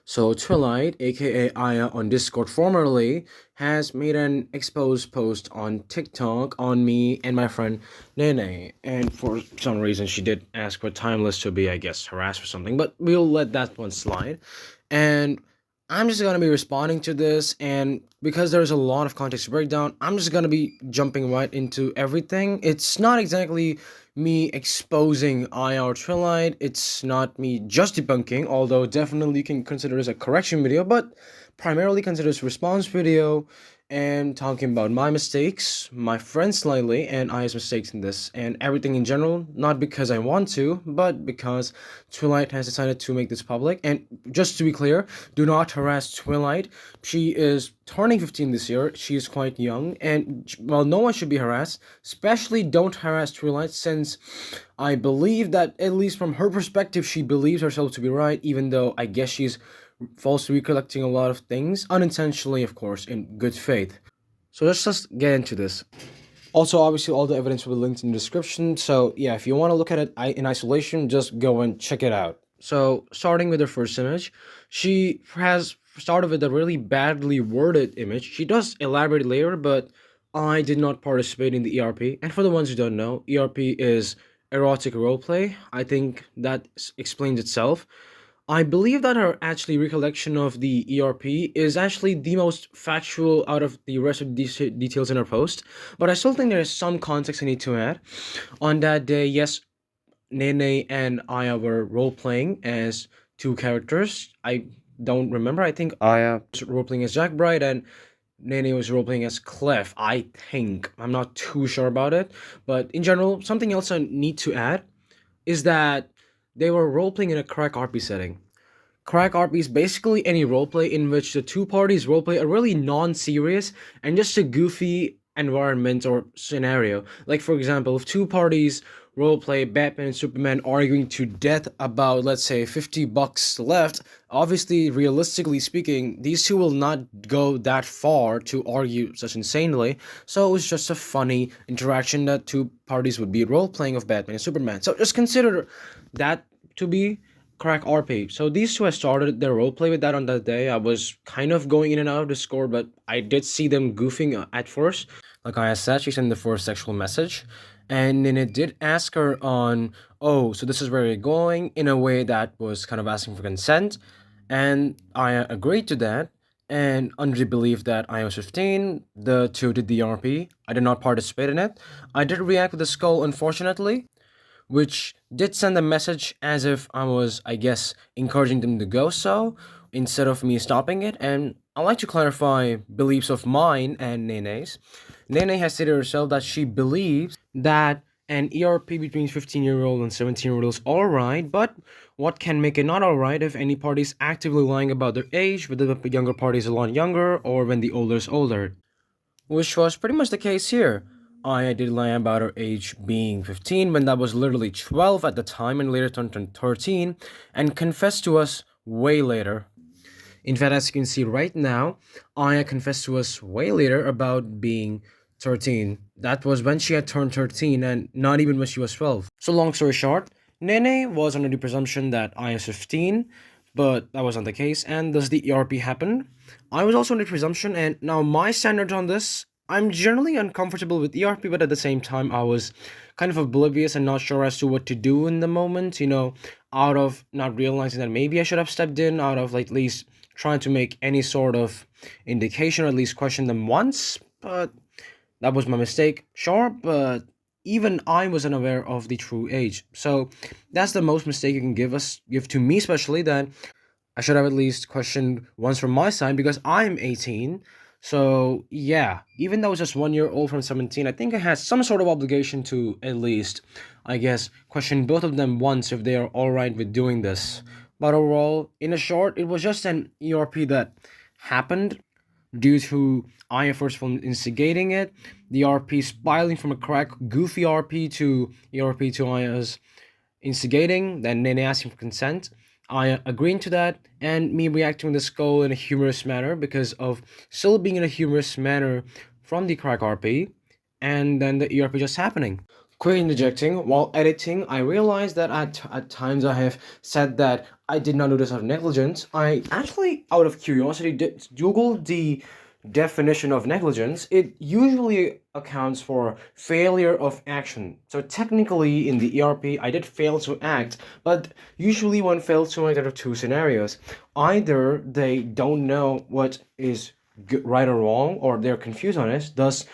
So Twilight, aka Aya on Discord formerly, has made an exposed post on TikTok on me and my friend Nene. And for some reason she did ask for Timeless to be, I guess, harassed or something, but we'll let that one slide. And I'm just gonna be responding to this, and because there's a lot of context breakdown, I'm just gonna be jumping right into everything. It's not exactly me exposing IR Trilite, it's not me just debunking, although definitely you can consider this a correction video, but primarily consider this response video and talking about my mistakes, my friends slightly, and I's mistakes in this, and everything in general, not because I want to, but because Twilight has decided to make this public. And just to be clear, do not harass Twilight. She is turning 15 this year. She is quite young, and well, no one should be harassed. Especially don't harass Twilight, since I believe that, at least from her perspective, she believes herself to be right, even though I guess she's falsely recollecting a lot of things, unintentionally, of course, in good faith. So let's just get into this. Also, obviously, all the evidence will be linked in the description. So yeah, if you want to look at it in isolation, just go and check it out. So starting with the first image, she has started with a really badly worded image. She does elaborate later, but I did not participate in the ERP. And for the ones who don't know, ERP is erotic roleplay. I think that explains itself. I believe that her actually recollection of the ERP is actually the most factual out of the rest of these details in her post, but I still think there is some context I need to add. On that day, yes, Nene and Aya were role playing as two characters. I don't remember. I think Aya was role playing as Jack Bright and Nene was role playing as Clef. I think. I'm not too sure about it, but in general, something else I need to add is that they were role playing in a crack RP setting. Crack RP is basically any roleplay in which the two parties roleplay a really non-serious and just a goofy environment or scenario. Like for example, if two parties roleplay Batman and Superman arguing to death about, let's say, $50 left, obviously, realistically speaking, these two will not go that far to argue such insanely. So it was just a funny interaction that two parties would be role-playing of Batman and Superman. So just consider that to be crack RP. So these two, I started their roleplay with that on that day. I was kind of going in and out of Discord, but I did see them goofing at first. Like I said, she sent the first sexual message, and then it did ask her on, oh, so this is where you're going, in a way that was kind of asking for consent, and I agreed to that. And under the belief that I was 15, the two did the RP. I did not participate in it. I did react with a skull, unfortunately, which did send a message as if I was, I guess, encouraging them to go so, instead of me stopping it. And I like to clarify beliefs of mine and Nene's. Nene has stated herself that she believes that an ERP between 15-year-old and 17-year-old is alright, but what can make it not alright if any party is actively lying about their age, whether the younger party is a lot younger or when the older is older? Which was pretty much the case here. I did lie about her age being 15 when that was literally 12 at the time and later turned to 13, and confessed to us way later. In fact, as you can see right now, Aya confessed to us way later about being 13. That was when she had turned 13 and not even when she was 12. So long story short, Nene was under the presumption that I was 15, but that wasn't the case, and thus the ERP happened. I was also under the presumption, and now my standards on this, I'm generally uncomfortable with ERP, but at the same time, I was kind of oblivious and not sure as to what to do in the moment, out of not realizing that maybe I should have stepped in, out of like, at least trying to make any sort of indication or at least question them once, but that was my mistake, sure, but even I wasn't aware of the true age. So that's the most mistake you can give to me, especially, that I should have at least questioned once from my side, because I'm 18. So yeah, even though it's just 1 year old from 17, I think I had some sort of obligation to at least, I guess, question both of them once if they are alright with doing this. But overall, in a short, it was just an ERP that happened due to Aya first of all instigating it, the RP spiraling from a crack goofy RP to ERP to Aya's instigating, then Nene asking for consent, I agreeing to that, and me reacting to the skull in a humorous manner because of still being in a humorous manner from the crack RP, and then the ERP just happening. Quick interjecting, while editing, I realized that at times I have said that I did not do this out of negligence. I actually, out of curiosity, did Google the definition of negligence. It usually accounts for failure of action. So technically, in the ERP, I did fail to act, but usually one fails to act out of two scenarios. Either they don't know what is right or wrong, or they're confused on it, thus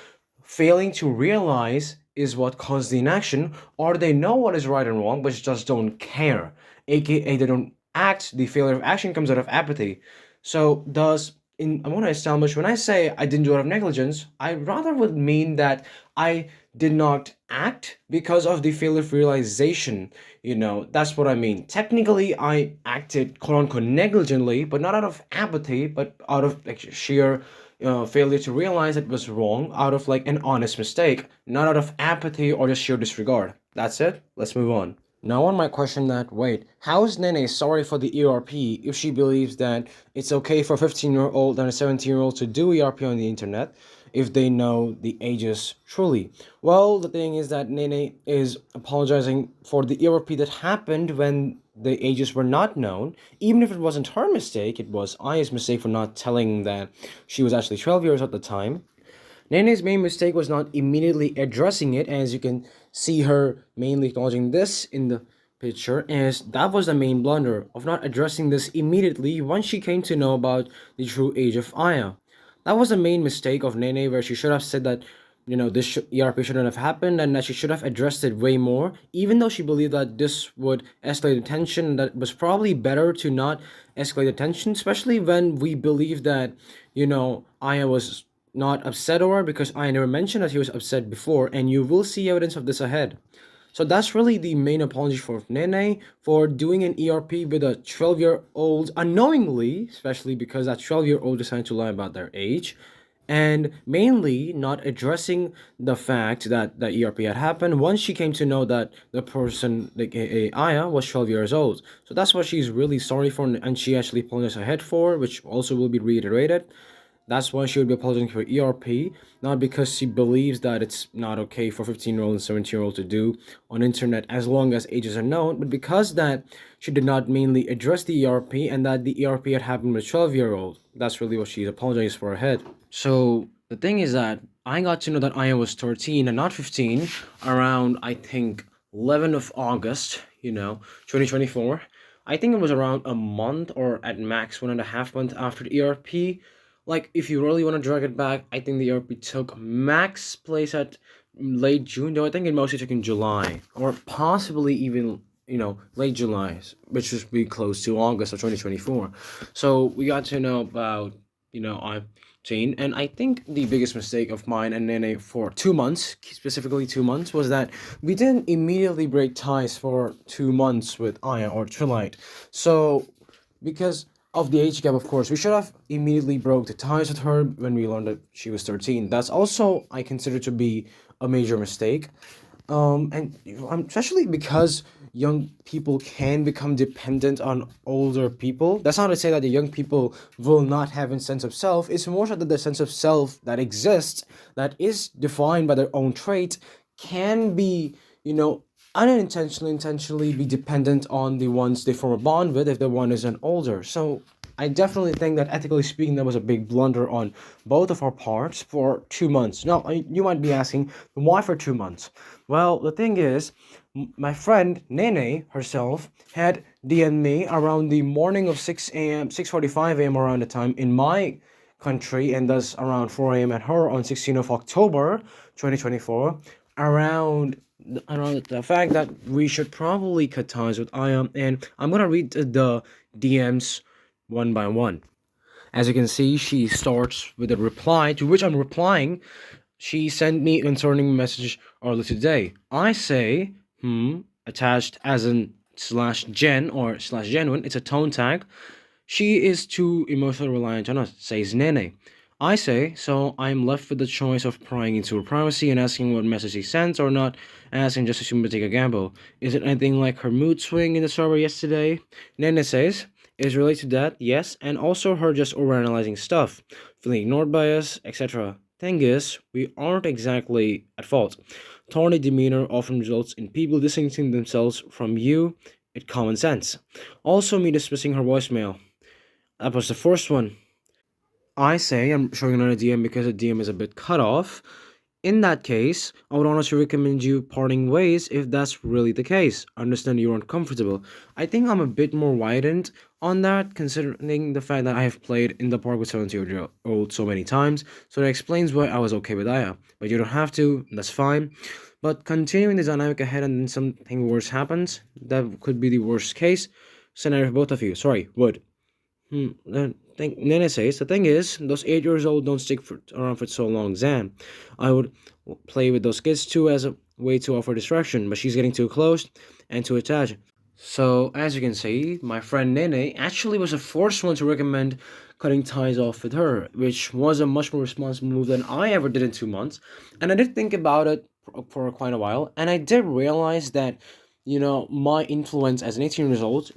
failing to realize is what caused the inaction, or they know what is right and wrong but just don't care, aka they don't act. The failure of action comes out of apathy. So thus, I want to establish, when I say I didn't do it out of negligence, I rather would mean that I did not act because of the failure of realization. That's what I mean. Technically, I acted quote unquote negligently, but not out of apathy, but out of like sheer failure to realize it was wrong, out of like an honest mistake, not out of apathy or just sheer disregard. That's it. Let's move on. Now, one might question that, wait, how is Nene sorry for the ERP if she believes that it's okay for a 15-year-old and a 17-year-old to do ERP on the internet if they know the ages truly? Well, the thing is that Nene is apologizing for the ERP that happened when the ages were not known. Even if it wasn't her mistake, it was Aya's mistake for not telling that she was actually 12 years at the time. Nene's main mistake was not immediately addressing it, as you can see her mainly acknowledging this in the picture, as that was the main blunder of not addressing this immediately once she came to know about the true age of Aya. That was the main mistake of Nene, where she should have said that, this ERP shouldn't have happened and that she should have addressed it way more, even though she believed that this would escalate the tension, and that was probably better to not escalate the tension, especially when we believe that, Aya was not upset over, because I never mentioned that he was upset before, and you will see evidence of this ahead. So that's really the main apology for Nene for doing an ERP with a 12-year-old unknowingly, especially because that 12-year-old decided to lie about their age, and mainly not addressing the fact that the ERP had happened once she came to know that the person, like Aya, was 12 years old. So that's what she's really sorry for, and she actually apologized ahead for, which also will be reiterated. That's why she would be apologizing for ERP, not because she believes that it's not okay for 15-year-old and 17-year-old to do on internet as long as ages are known, but because that she did not mainly address the ERP, and that the ERP had happened with 12-year-old. That's really what she's apologizing for ahead. So the thing is that I got to know that I was 13 and not 15 around, I think, 11th of August, 2024. I think it was around a month, or at max 1.5 months after the ERP. Like, if you really want to drag it back, I think the ERP took max place at late June, though I think it mostly took in July, or possibly even, late July, which would be close to August of 2024. So we got to know about, I'm teen, and I think the biggest mistake of mine and Nene for 2 months, specifically 2 months, was that we didn't immediately break ties for 2 months with Aya or Twilight. So, because of the age gap, of course, we should have immediately broke the ties with her when we learned that she was 13. That's also, I consider to be a major mistake. And especially because young people can become dependent on older people. That's not to say that the young people will not have a sense of self. It's more so that the sense of self that exists, that is defined by their own trait, can be, unintentionally, intentionally be dependent on the ones they form a bond with if the one isn't older. So I definitely think that, ethically speaking, that was a big blunder on both of our parts for 2 months. Now, you might be asking, why for 2 months? Well, the thing is, my friend Nene herself had DM'd me around the morning of 6 a.m., 6:45 a.m. around the time in my country, and thus around 4 a.m. at her on 16th of October 2024, around the fact that we should probably cut ties with Aya, and I'm gonna read the DMs one by one. As you can see, she starts with a reply, to which I'm replying. She sent me concerning message earlier today. I say, attached as in /gen or /genuine, it's a tone tag. She is too emotionally reliant on us, says Nene. I say, so I'm left with the choice of prying into her privacy and asking what message she sends, or not asking, just assume to take a gamble. Is it anything like her mood swing in the server yesterday? Nene says, is related to that, yes, and also her just overanalyzing stuff, feeling ignored by us, etc. Thing is, we aren't exactly at fault. Thorny demeanor often results in people distancing themselves from you It common sense. Also, me dismissing her voicemail. That was the first one. I say I'm showing another DM because the DM is a bit cut off. In that case, I would honestly recommend you parting ways if that's really the case. I understand you're uncomfortable. I think I'm a bit more widened on that, considering the fact that I have played in the park with 17-year-old so many times, so that explains why I was okay with Aya. But you don't have to, that's fine. But continuing the dynamic ahead and then something worse happens, that could be the worst case scenario for both of you. Sorry, would. Nene says, the thing is, those 8 years old don't around for so long, Zan. I would play with those kids too as a way to offer distraction, but she's getting too close and too attached. So, as you can see, my friend Nene actually was the first one to recommend cutting ties off with her, which was a much more responsible move than I ever did in 2 months. And I did think about it for quite a while, and I did realize that, my influence as an 18 years old,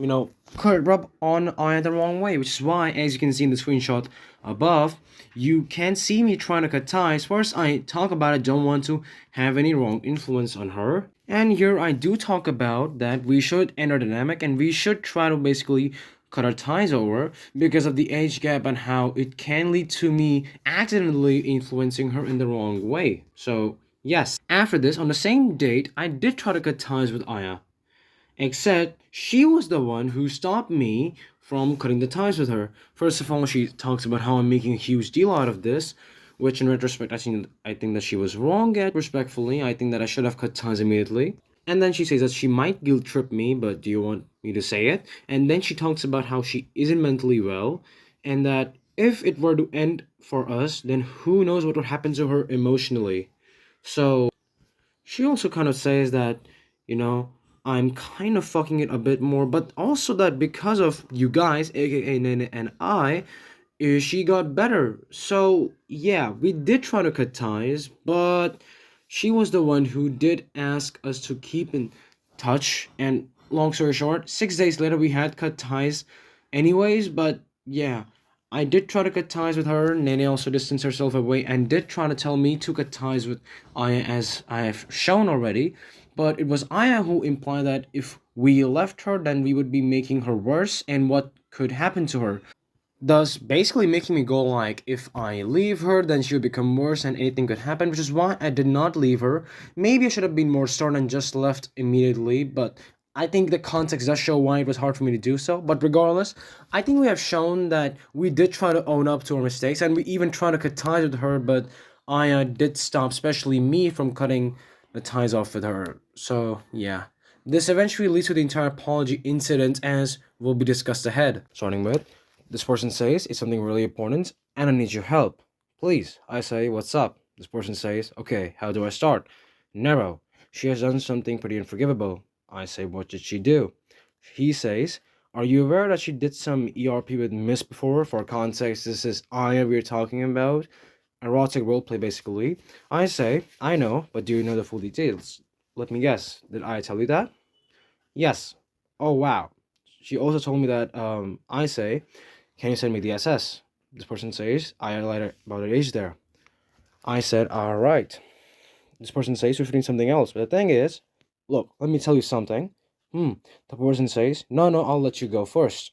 could rub on I the wrong way, which is why, as you can see in the screenshot above, you can see me trying to cut ties. First, I talk about I don't want to have any wrong influence on her. And here I do talk about that we should end our dynamic and we should try to basically cut our ties over because of the age gap and how it can lead to me accidentally influencing her in the wrong way. So, yes. After this, on the same date, I did try to cut ties with Aya. Except she was the one who stopped me from cutting the ties with her. First of all, she talks about how I'm making a huge deal out of this, which in retrospect, I think that she was wrong at. Respectfully, I think that I should have cut ties immediately. And then she says that she might guilt trip me, but do you want me to say it? And then she talks about how she isn't mentally well, and that if it were to end for us, then who knows what would happen to her emotionally. So she also kind of says that, you know, I'm kind of fucking it a bit more, but also that because of you guys, aka Nene and I, she got better. So, yeah, we did try to cut ties, but she was the one who did ask us to keep in touch. And long story short, 6 days later, we had cut ties anyways, but yeah. I did try to cut ties with her. Nene also distanced herself away and did try to tell me to cut ties with Aya, as I have shown already. But it was Aya who implied that if we left her, then we would be making her worse and what could happen to her. Thus, basically making me go like, if I leave her, then she would become worse and anything could happen, which is why I did not leave her. Maybe I should have been more stern and just left immediately, but I think the context does show why it was hard for me to do so. But regardless, I think we have shown that we did try to own up to our mistakes, and we even tried to cut ties with her, but I did stop, especially me, from cutting the ties off with her. So, yeah. This eventually leads to the entire apology incident, as will be discussed ahead. Starting with, this person says, it's something really important and I need your help. Please. I say, what's up? This person says, okay, how do I start? Narrow. She has done something pretty unforgivable. I say, what did she do? He says, are you aware that she did some ERP with Miss before? For context, this is Aya we're talking about. Erotic roleplay, basically. I say, I know, but do you know the full details? Let me guess. Did I tell you that? Yes. Oh, wow. She also told me that, I say, can you send me the SS? This person says, I highlighted about the age there. I said, alright. This person says, we're shooting something else. But the thing is, look, let me tell you something. The person says, no, I'll let you go first.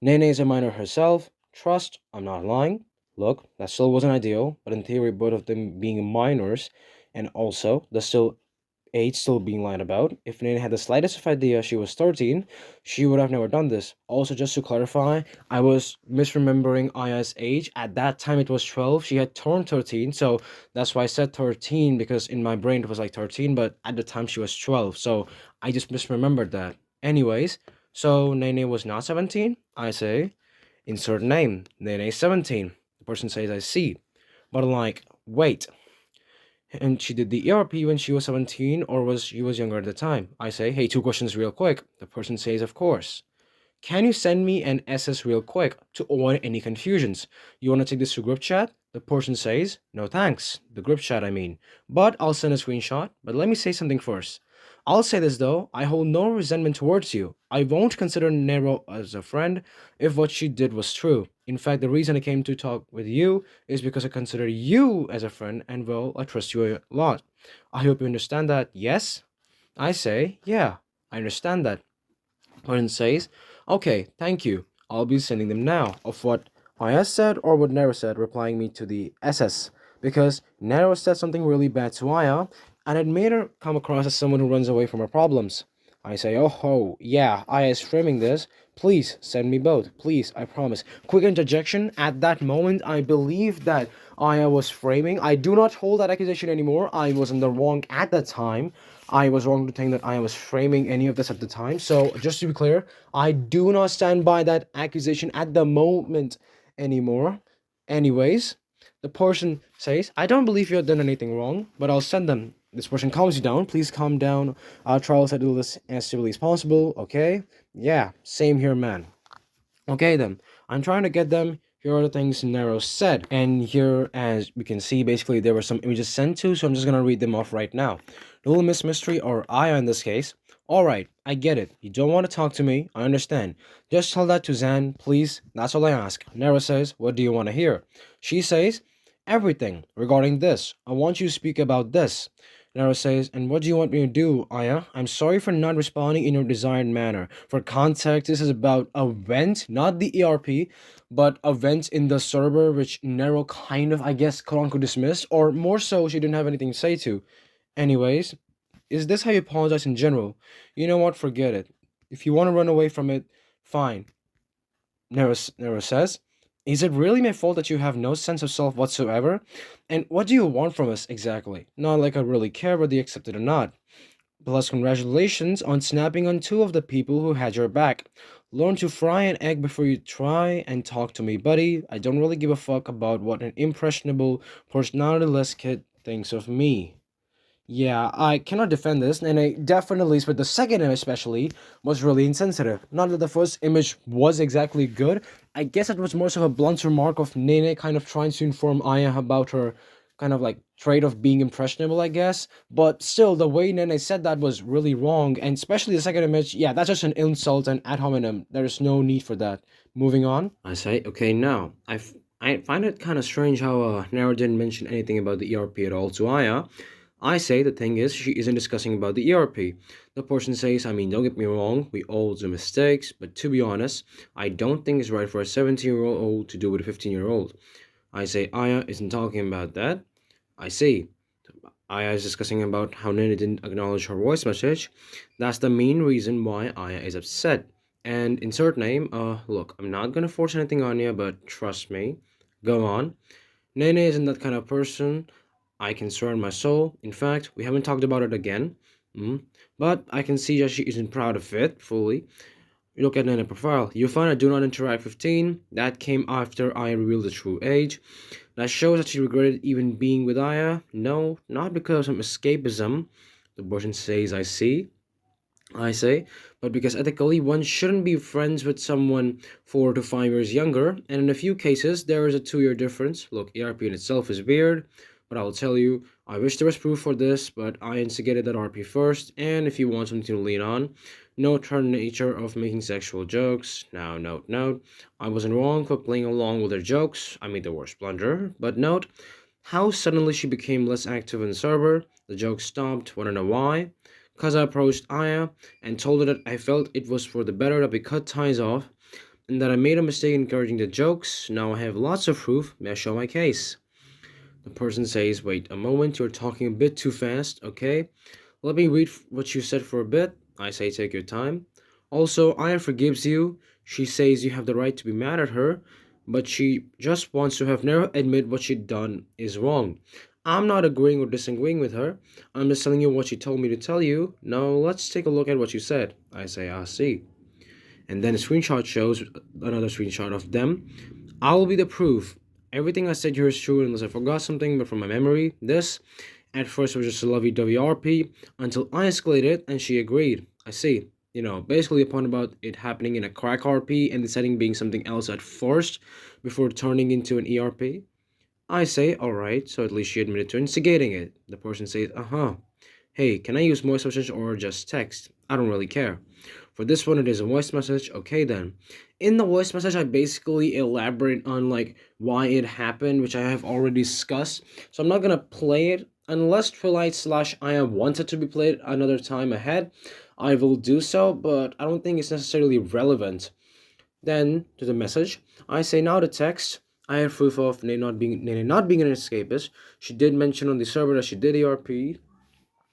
Nene is a minor herself. Trust, I'm not lying. Look, that still wasn't ideal, but in theory, both of them being minors, and also the age still being lied about. If Nene had the slightest of idea she was 13, she would have never done this. Also, just to clarify, I was misremembering Aya's age. At that time, it was 12. She had turned 13, so that's why I said 13, because in my brain it was like 13, but at the time she was 12, so I just misremembered that. Anyways, so Nene was not 17? I say, insert name. Nene is 17. The person says, I see. But I'm like, wait. And she did the ERP when she was 17, or was she younger at the time? I say, hey, 2 questions real quick. The person says, of course. Can you send me an SS real quick to avoid any confusions? You want to take this to group chat? The person says, no thanks. The group chat, I mean. But I'll send a screenshot. But let me say something first. I'll say this though, I hold no resentment towards you. I won't consider Nero as a friend if what she did was true. In fact, the reason I came to talk with you is because I consider you as a friend and, well, I trust you a lot. I hope you understand that, yes? I say, yeah. I understand that. Person says, okay, thank you. I'll be sending them now. Of what IS said or what Nero said, replying me to the SS. Because Nero said something really bad to Aya, and it made her come across as someone who runs away from her problems. I say, oh ho, yeah, Aya is framing this. Please send me both. Please, I promise. Quick interjection. At that moment, I believe that Aya was framing. I do not hold that accusation anymore. I was in the wrong at that time. I was wrong to think that I was framing any of this at the time. So, just to be clear, I do not stand by that accusation at the moment anymore. Anyways, the person says, I don't believe you have done anything wrong, but I'll send them. This person calms you down. Please calm down. I'll try to do this as civilly as possible, okay? Yeah, same here, man. Okay then, I'm trying to get them. Here are the things Nero said. And here, as we can see, basically there were some images sent to, so I'm just gonna read them off right now. Little Miss Mystery, or Aya in this case. Alright, I get it. You don't want to talk to me. I understand. Just tell that to Zan, please. That's all I ask. Nero says, what do you want to hear? She says, everything regarding this. I want you to speak about this. Nero says, and what do you want me to do, Aya? I'm sorry for not responding in your desired manner. For context, this is about a vent, not the ERP, but a vent in the server, which Nero kind of, I guess, quote unquote dismissed, or more so, she didn't have anything to say to. Anyways, is this how you apologize in general? You know what? Forget it. If you want to run away from it, fine. Nero says, is it really my fault that you have no sense of self whatsoever? And what do you want from us exactly? Not like I really care whether you accept it or not. Plus, congratulations on snapping on two of the people who had your back. Learn to fry an egg before you try and talk to me, buddy. I don't really give a fuck about what an impressionable, personality-less kid thinks of me. Yeah, I cannot defend this, and I definitely, with the second image especially, was really insensitive. Not that the first image was exactly good. I guess it was more so a blunt remark of Nene kind of trying to inform Aya about her kind of like trait of being impressionable, I guess. But still, the way Nene said that was really wrong, and especially the second image, yeah, that's just an insult and ad hominem. There's no need for that. Moving on. I say, okay, now, I find it kind of strange how Nero didn't mention anything about the ERP at all to Aya. I say the thing is, she isn't discussing about the ERP. The person says, I mean, don't get me wrong, we all do mistakes, but to be honest, I don't think it's right for a 17-year-old to do with a 15-year-old. I say, Aya isn't talking about that. I see. Aya is discussing about how Nina didn't acknowledge her voice message. That's the main reason why Aya is upset. And insert name, look, I'm not gonna force anything on you, but trust me. Go on. Nene isn't that kind of person. I can swear on my soul. In fact, we haven't talked about it again. But I can see that she isn't proud of it fully. You look at Nene profile. You find a do not interact 15. That came after I revealed the true age. That shows that she regretted even being with Aya. No, not because of escapism. The person says, I see. I say, but because ethically one shouldn't be friends with someone 4 to 5 years younger, and in a few cases there is a 2-year difference. Look, ERP in itself is weird, but I'll tell you, I wish there was proof for this, but I instigated that RP first, and if you want something to lean on, note her nature of making sexual jokes. Now, note, I wasn't wrong for playing along with her jokes. I made the worst blunder, but note how suddenly she became less active in the server. The jokes stopped. Wanna know why? Because I approached Aya and told her that I felt it was for the better that we cut ties off and that I made a mistake encouraging the jokes. Now I have lots of proof. May I show my case? The person says, wait a moment, you're talking a bit too fast, okay? Let me read what you said for a bit. I say, take your time. Also, Aya forgives you. She says you have the right to be mad at her, but she just wants to have Nero admit what she'd done is wrong. I'm not agreeing or disagreeing with her. I'm just telling you what she told me to tell you. Now, let's take a look at what you said. I say, I see. And then a screenshot shows another screenshot of them. I will be the proof. Everything I said here is true unless I forgot something, but from my memory, this at first was just a lovey-dovey RP until I escalated and she agreed. I see. You know, basically a point about it happening in a crack RP and the setting being something else at first before turning into an ERP. I say, alright, so at least she admitted to instigating it. The person says, hey, can I use voice message or just text? I don't really care. For this one, it is a voice message. Okay, then. In the voice message, I basically elaborate on, like, why it happened, which I have already discussed. So I'm not gonna play it unless Twilight / Aya wanted to be played another time ahead. I will do so, but I don't think it's necessarily relevant. Then, to the message, I say now the text. I have proof of Nene not being an escapist. She did mention on the server that she did ERP,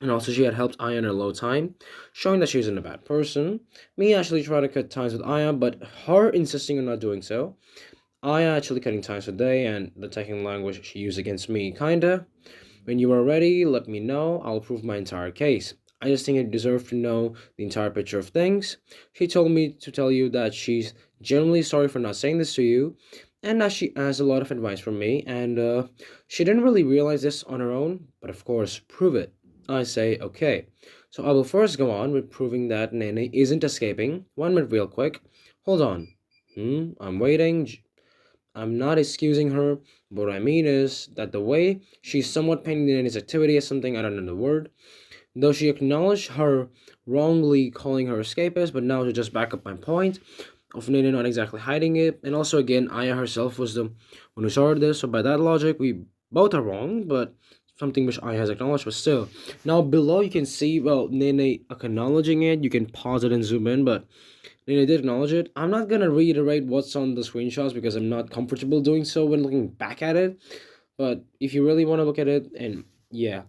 and also she had helped Aya in her low time, showing that she isn't a bad person. Me actually trying to cut ties with Aya, but her insisting on not doing so. Aya actually cutting ties today and the attacking language she used against me, kinda. When you are ready, let me know. I'll prove my entire case. I just think you deserve to know the entire picture of things. She told me to tell you that she's genuinely sorry for not saying this to you, and that she asked a lot of advice from me, and she didn't really realize this on her own, but of course, prove it. I say, okay. So I will first go on with proving that Nene isn't escaping. 1 minute real quick. Hold on. I'm waiting. I'm not excusing her, but what I mean is that the way she's somewhat painting Nene's activity as something I don't know the word, though she acknowledged her wrongly calling her escapist, but now to just back up my point of Nene not exactly hiding it, and also again, Aya herself was the one who started this, so by that logic, we both are wrong, but something which Aya has acknowledged, but still. Now below you can see, well, Nene acknowledging it, you can pause it and zoom in, but Nene did acknowledge it. I'm not gonna reiterate what's on the screenshots because I'm not comfortable doing so when looking back at it, but if you really want to look at it, and yeah.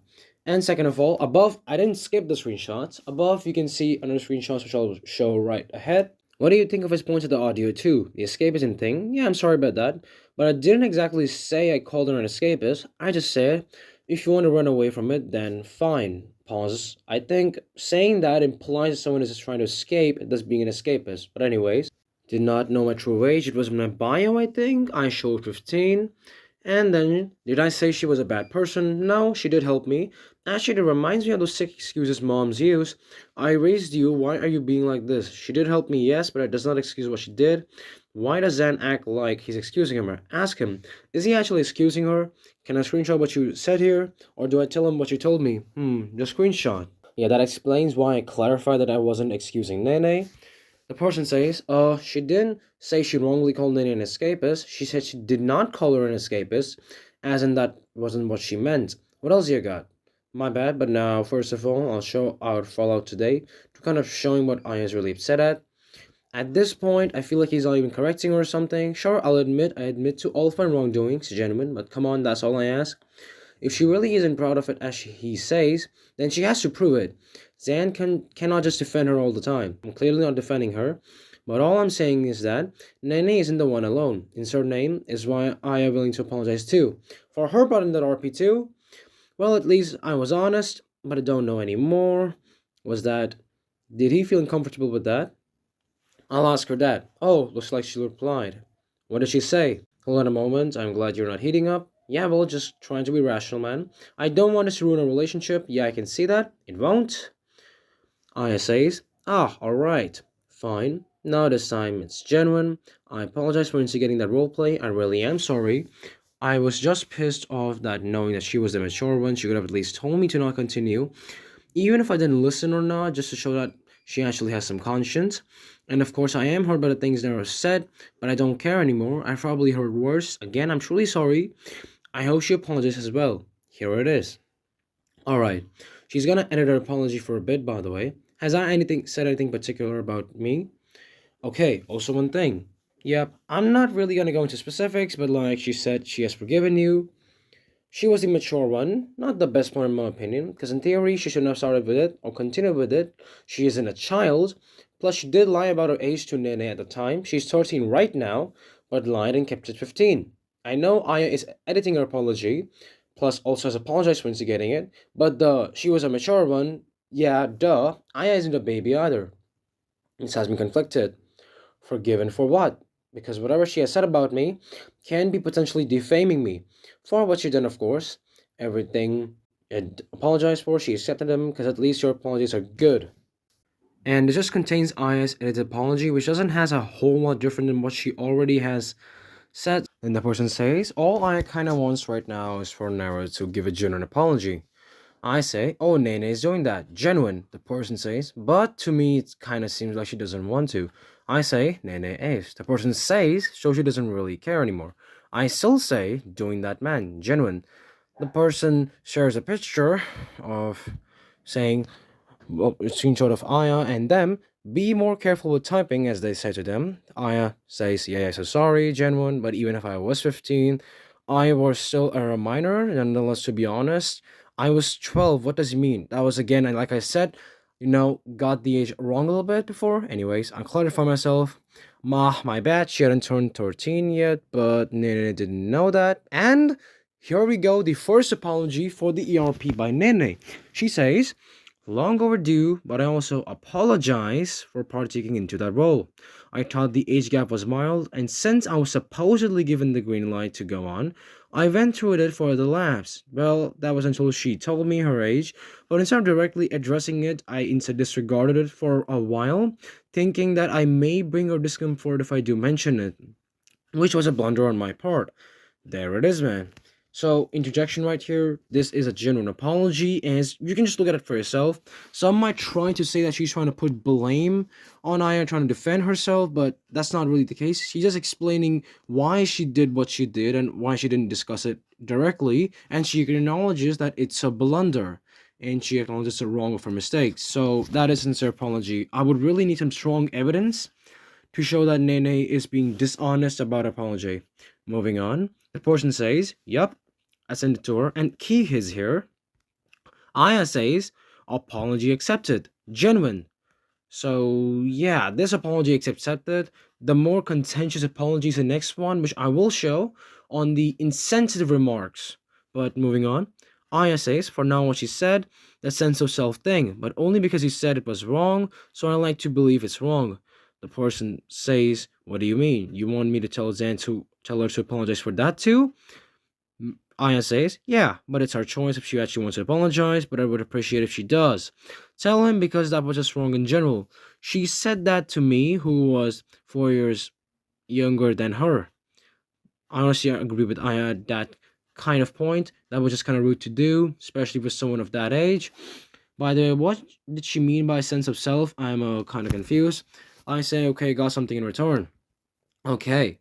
And second of all, above, I didn't skip the screenshots. Above, you can see another screenshots which I'll show right ahead. What do you think of his point to the audio too? The escapism thing? Yeah, I'm sorry about that. But I didn't exactly say I called her an escapist. I just said, if you want to run away from it, then fine. Pause. I think saying that implies that someone is just trying to escape, thus being an escapist. But anyways, did not know my true age. It was in my bio, I think. I showed 15. And then, did I say she was a bad person? No, she did help me. Actually, it reminds me of those sick excuses moms use. I raised you, why are you being like this? She did help me, yes, but it does not excuse what she did. Why does Zan act like he's excusing her? Ask him, is he actually excusing her? Can I screenshot what you said here? Or do I tell him what you told me? The screenshot. Yeah, that explains why I clarified that I wasn't excusing Nene. The person says, she didn't say she wrongly called Nene an escapist. She said she did not call her an escapist, as in that wasn't what she meant. What else you got? My bad, but now, first of all, I'll show our fallout today to kind of showing what I is really upset at. At this point, I feel like he's not even correcting her or something. Sure, I admit to all of my wrongdoings, gentlemen, but come on, that's all I ask. If she really isn't proud of it as he says, then she has to prove it. Zan cannot just defend her all the time. I'm clearly not defending her, but all I'm saying is that Nene isn't the one alone. Insert name is why I am willing to apologize too. For her part in that RP too, well, at least I was honest, but I don't know anymore. Was that, did he feel uncomfortable with that? I'll ask her that. Oh, looks like she replied. What did she say? Hold on a moment, I'm glad you're not heating up. Yeah, well, just trying to be rational, man. I don't want us to ruin a relationship. Yeah, I can see that. It won't. Aya says, alright. Fine. Now this time it's genuine. I apologize for instigating that roleplay. I really am sorry. I was just pissed off that knowing that she was the mature one, she could have at least told me to not continue. Even if I didn't listen or not, just to show that she actually has some conscience. And of course, I am hurt by the things that are said, but I don't care anymore. I've probably heard worse. Again, I'm truly sorry. I hope she apologizes as well. Here it is. Alright, she's gonna edit her apology for a bit, by the way. Has I said anything particular about me? Okay, also one thing. Yep, I'm not really gonna go into specifics, but like she said, she has forgiven you. She was the mature one, not the best one in my opinion, because in theory she shouldn't have started with it or continued with it. She isn't a child, plus she did lie about her age to Nene at the time. She's 13 right now, but lied and kept it 15. I know Aya is editing her apology, plus also has apologized for instigating it, but she was a mature one, yeah, duh, Aya isn't a baby either. This has been conflicted. Forgiven for what? Because whatever she has said about me can be potentially defaming me. For what she done, of course. Everything and apologized for, she accepted them, because at least your apologies are good. And it just contains Aya's edited apology, which doesn't has a whole lot different than what she already has said. And the person says, all Aya kinda wants right now is for Nara to give a genuine apology. I say, oh, Nene is doing that. Genuine, the person says, but to me it kinda seems like she doesn't want to. I say, Nene is. The person says, so she doesn't really care anymore. I still say, doing that man, genuine. The person shares a picture of saying, well, a screenshot of Aya and them. Be more careful with typing, as they say to them. Aya says, yeah, so sorry, genuine, but even if I was 15, I was still a minor, nonetheless, to be honest. I was 12. What does it mean? That was, again, and like I said, got the age wrong a little bit before. Anyways, I clarify myself. My bad, she hadn't turned 13 yet, but Nene didn't know that. And here we go, the first apology for the ERP by Nene. She says, long overdue, but I also apologize for partaking into that role. I thought the age gap was mild, and since I was supposedly given the green light to go on, I went through with it for the laughs. Well, that was until she told me her age, but instead of directly addressing it, I instead disregarded it for a while, thinking that I may bring her discomfort if I do mention it, which was a blunder on my part. There it is, man. So, interjection right here. This is a genuine apology, as you can just look at it for yourself. Some might try to say that she's trying to put blame on Aya, trying to defend herself, but that's not really the case. She's just explaining why she did what she did and why she didn't discuss it directly, and she acknowledges that it's a blunder, and she acknowledges the wrong of her mistakes. So, that is sincere apology. I would really need some strong evidence to show that Nene is being dishonest about apology. Moving on, the person says, yup, I sent it to her, and key is here. Aya says, apology accepted, genuine. So, yeah, this apology is accepted. The more contentious apology is the next one, which I will show on the insensitive remarks. But moving on, Aya says, for now, what she said, the sense of self thing, but only because he said it was wrong, so I like to believe it's wrong. The person says, what do you mean? You want me to tell tell her to apologize for that too? Aya says, yeah, but it's her choice if she actually wants to apologize, but I would appreciate if she does. Tell him because that was just wrong in general. She said that to me, who was 4 years younger than her. I honestly agree with Aya at that kind of point. That was just kind of rude to do, especially with someone of that age. By the way, what did she mean by sense of self? I'm kind of confused. I say, okay, got something in return. Okay,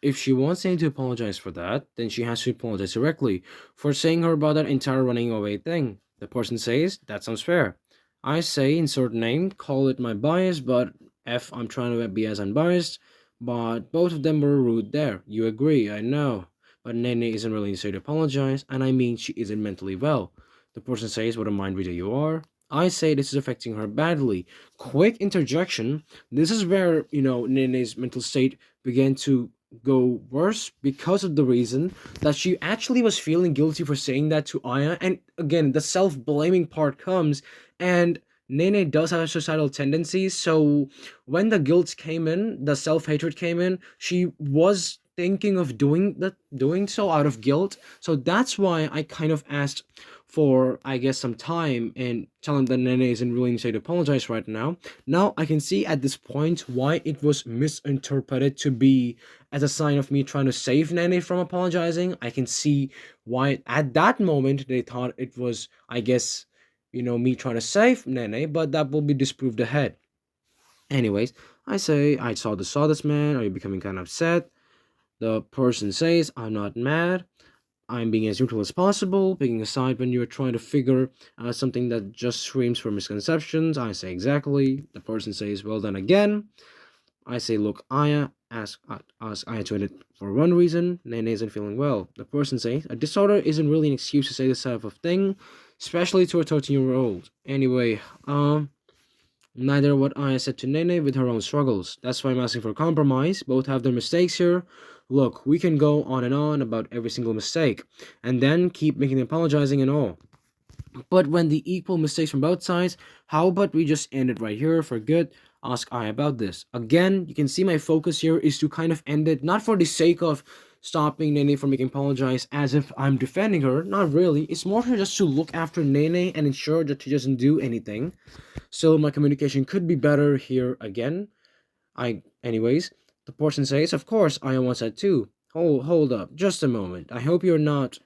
if she wants Annie to apologize for that, then she has to apologize directly for saying her about that entire running away thing. The person says, that sounds fair. I say, insert name, call it my bias, but I'm trying to be as unbiased. But both of them were rude there. You agree, I know. But Nene isn't really necessary to apologize, and I mean she isn't mentally well. The person says, what a mind reader you are. I say this is affecting her badly. Quick interjection. This is where, Nene's mental state began to go worse because of the reason that she actually was feeling guilty for saying that to Aya. And again, the self-blaming part comes, and Nene does have suicidal tendencies. So when the guilt came in, the self-hatred came in, she was thinking of doing so out of guilt. So that's why I kind of asked for, I guess, some time and telling that Nene isn't willing to apologize right now. Now I can see at this point why it was misinterpreted to be as a sign of me trying to save Nene from apologizing. I can see why at that moment they thought it was, I guess, me trying to save Nene, but that will be disproved ahead. Anyways, I say, I saw this man. Are you becoming kind of upset? The person says, I'm not mad. I'm being as neutral as possible, picking a side when you're trying to figure out something that just screams for misconceptions. I say, exactly. The person says, well, then again. I say, look, ask Aya to edit for one reason. Nene isn't feeling well. The person says, a disorder isn't really an excuse to say this type of thing, especially to a 13-year-old. Anyway, neither what Aya said to Nene with her own struggles. That's why I'm asking for a compromise. Both have their mistakes here. Look, we can go on and on about every single mistake, and then keep making apologizing and all. But when the equal mistakes from both sides, how about we just end it right here for good? Ask I about this. Again, you can see my focus here is to kind of end it, not for the sake of stopping Nene from making apologize as if I'm defending her. Not really. It's more just to look after Nene and ensure that she doesn't do anything. So my communication could be better here again. Anyways, the person says, of course, I once said too. Hold up, just a moment. I hope you're not,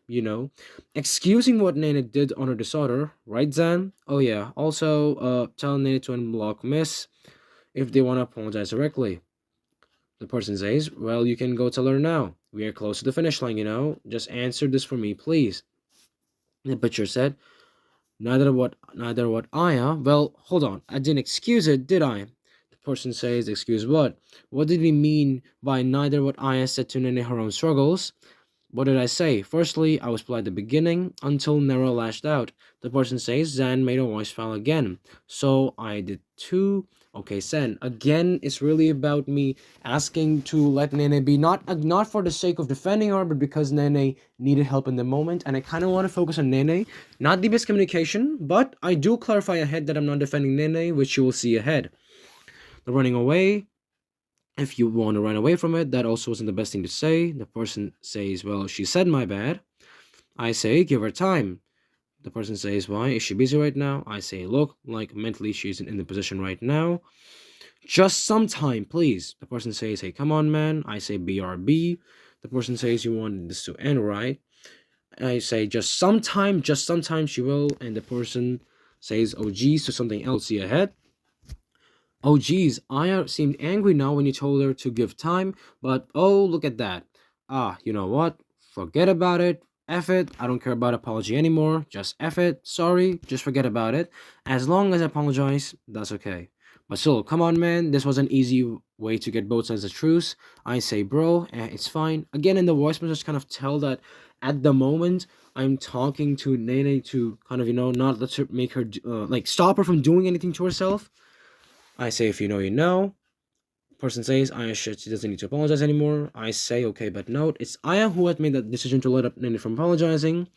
excusing what Nene did on her disorder, right, Zan? Oh yeah, also, tell Nene to unblock Miss if they want to apologize directly. The person says, well, you can go tell her now. We are close to the finish line, Just answer this for me, please. The butcher said, Neither what Aya. Well, hold on. I didn't excuse it, did I? The person says, excuse what? What did we mean by neither what Aya said to Nene her own struggles? What did I say? Firstly, I was polite at the beginning until Nero lashed out. The person says Zan made a voice file again. So I did too. Okay, Sen. Again, it's really about me asking to let Nene be, not for the sake of defending her, but because Nene needed help in the moment, and I kind of want to focus on Nene, not the miscommunication, but I do clarify ahead that I'm not defending Nene, which you will see ahead. The running away, if you want to run away from it, that also wasn't the best thing to say. The person says, well, she said my bad. I say, give her time. The person says, why? Is she busy right now? I say, look, like mentally she's in the position right now. Just some time, please. The person says, hey, come on, man. I say, BRB. The person says, you want this to end, right? I say, just sometime, she will. And the person says, oh, geez, so something else. See ahead. Oh geez, Aya seemed angry now when you told her to give time, but oh, look at that. Ah, you know what? Forget about it. F it. I don't care about apology anymore. Just F it. Sorry. Just forget about it. As long as I apologize, that's okay. But still, come on, man. This was an easy way to get both sides of truce. I say, bro, it's fine. Again, in the voice message, kind of tell that at the moment, I'm talking to Nene to kind of, not let her make her, like, stop her from doing anything to herself. I say, if you know, you know. Person says, Aya shit, she doesn't need to apologize anymore. I say, okay, but note, it's Aya who had made that decision to let up Nene from apologizing.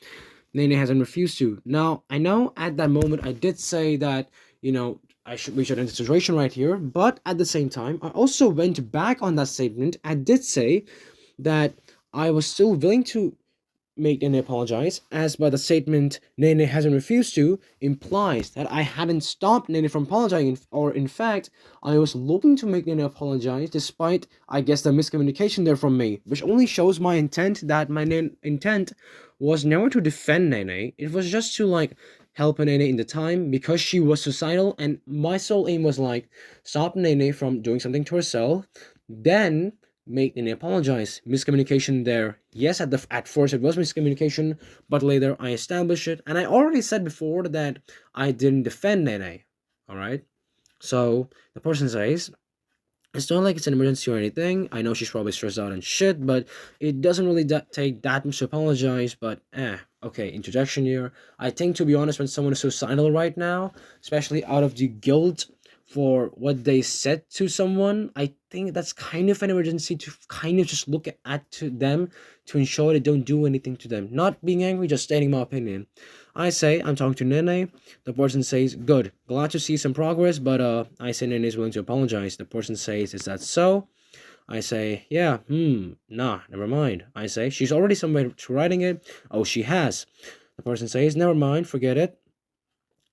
Nene hasn't refused to. Now, I know at that moment I did say that, we should end the situation right here, but at the same time, I also went back on that statement. I did say that I was still willing to make Nene apologize, as by the statement Nene hasn't refused to implies that I hadn't stopped Nene from apologizing, or in fact, I was looking to make Nene apologize despite, I guess, the miscommunication there from me, which only shows my intent that my intent was never to defend Nene. It was just to, like, help Nene in the time because she was suicidal, and my sole aim was, like, stop Nene from doing something to herself, then make Nene apologize. Miscommunication there. Yes, at first it was miscommunication, but later I established it, and I already said before that I didn't defend Nene. Alright? So the person says, it's not like it's an emergency or anything. I know she's probably stressed out and shit, but it doesn't really take that much to apologize, but okay, interjection here. I think, to be honest, when someone is suicidal right now, especially out of the guilt for what they said to someone, I think that's kind of an emergency to kind of just look at to them to ensure they don't do anything to them. Not being angry, just stating my opinion. I say, I'm talking to Nene. The person says, good, glad to see some progress, but I say Nene is willing to apologize. The person says, is that so? I say, yeah, nah, never mind. I say, she's already somewhere to writing it. Oh, she has. The person says, never mind, forget it.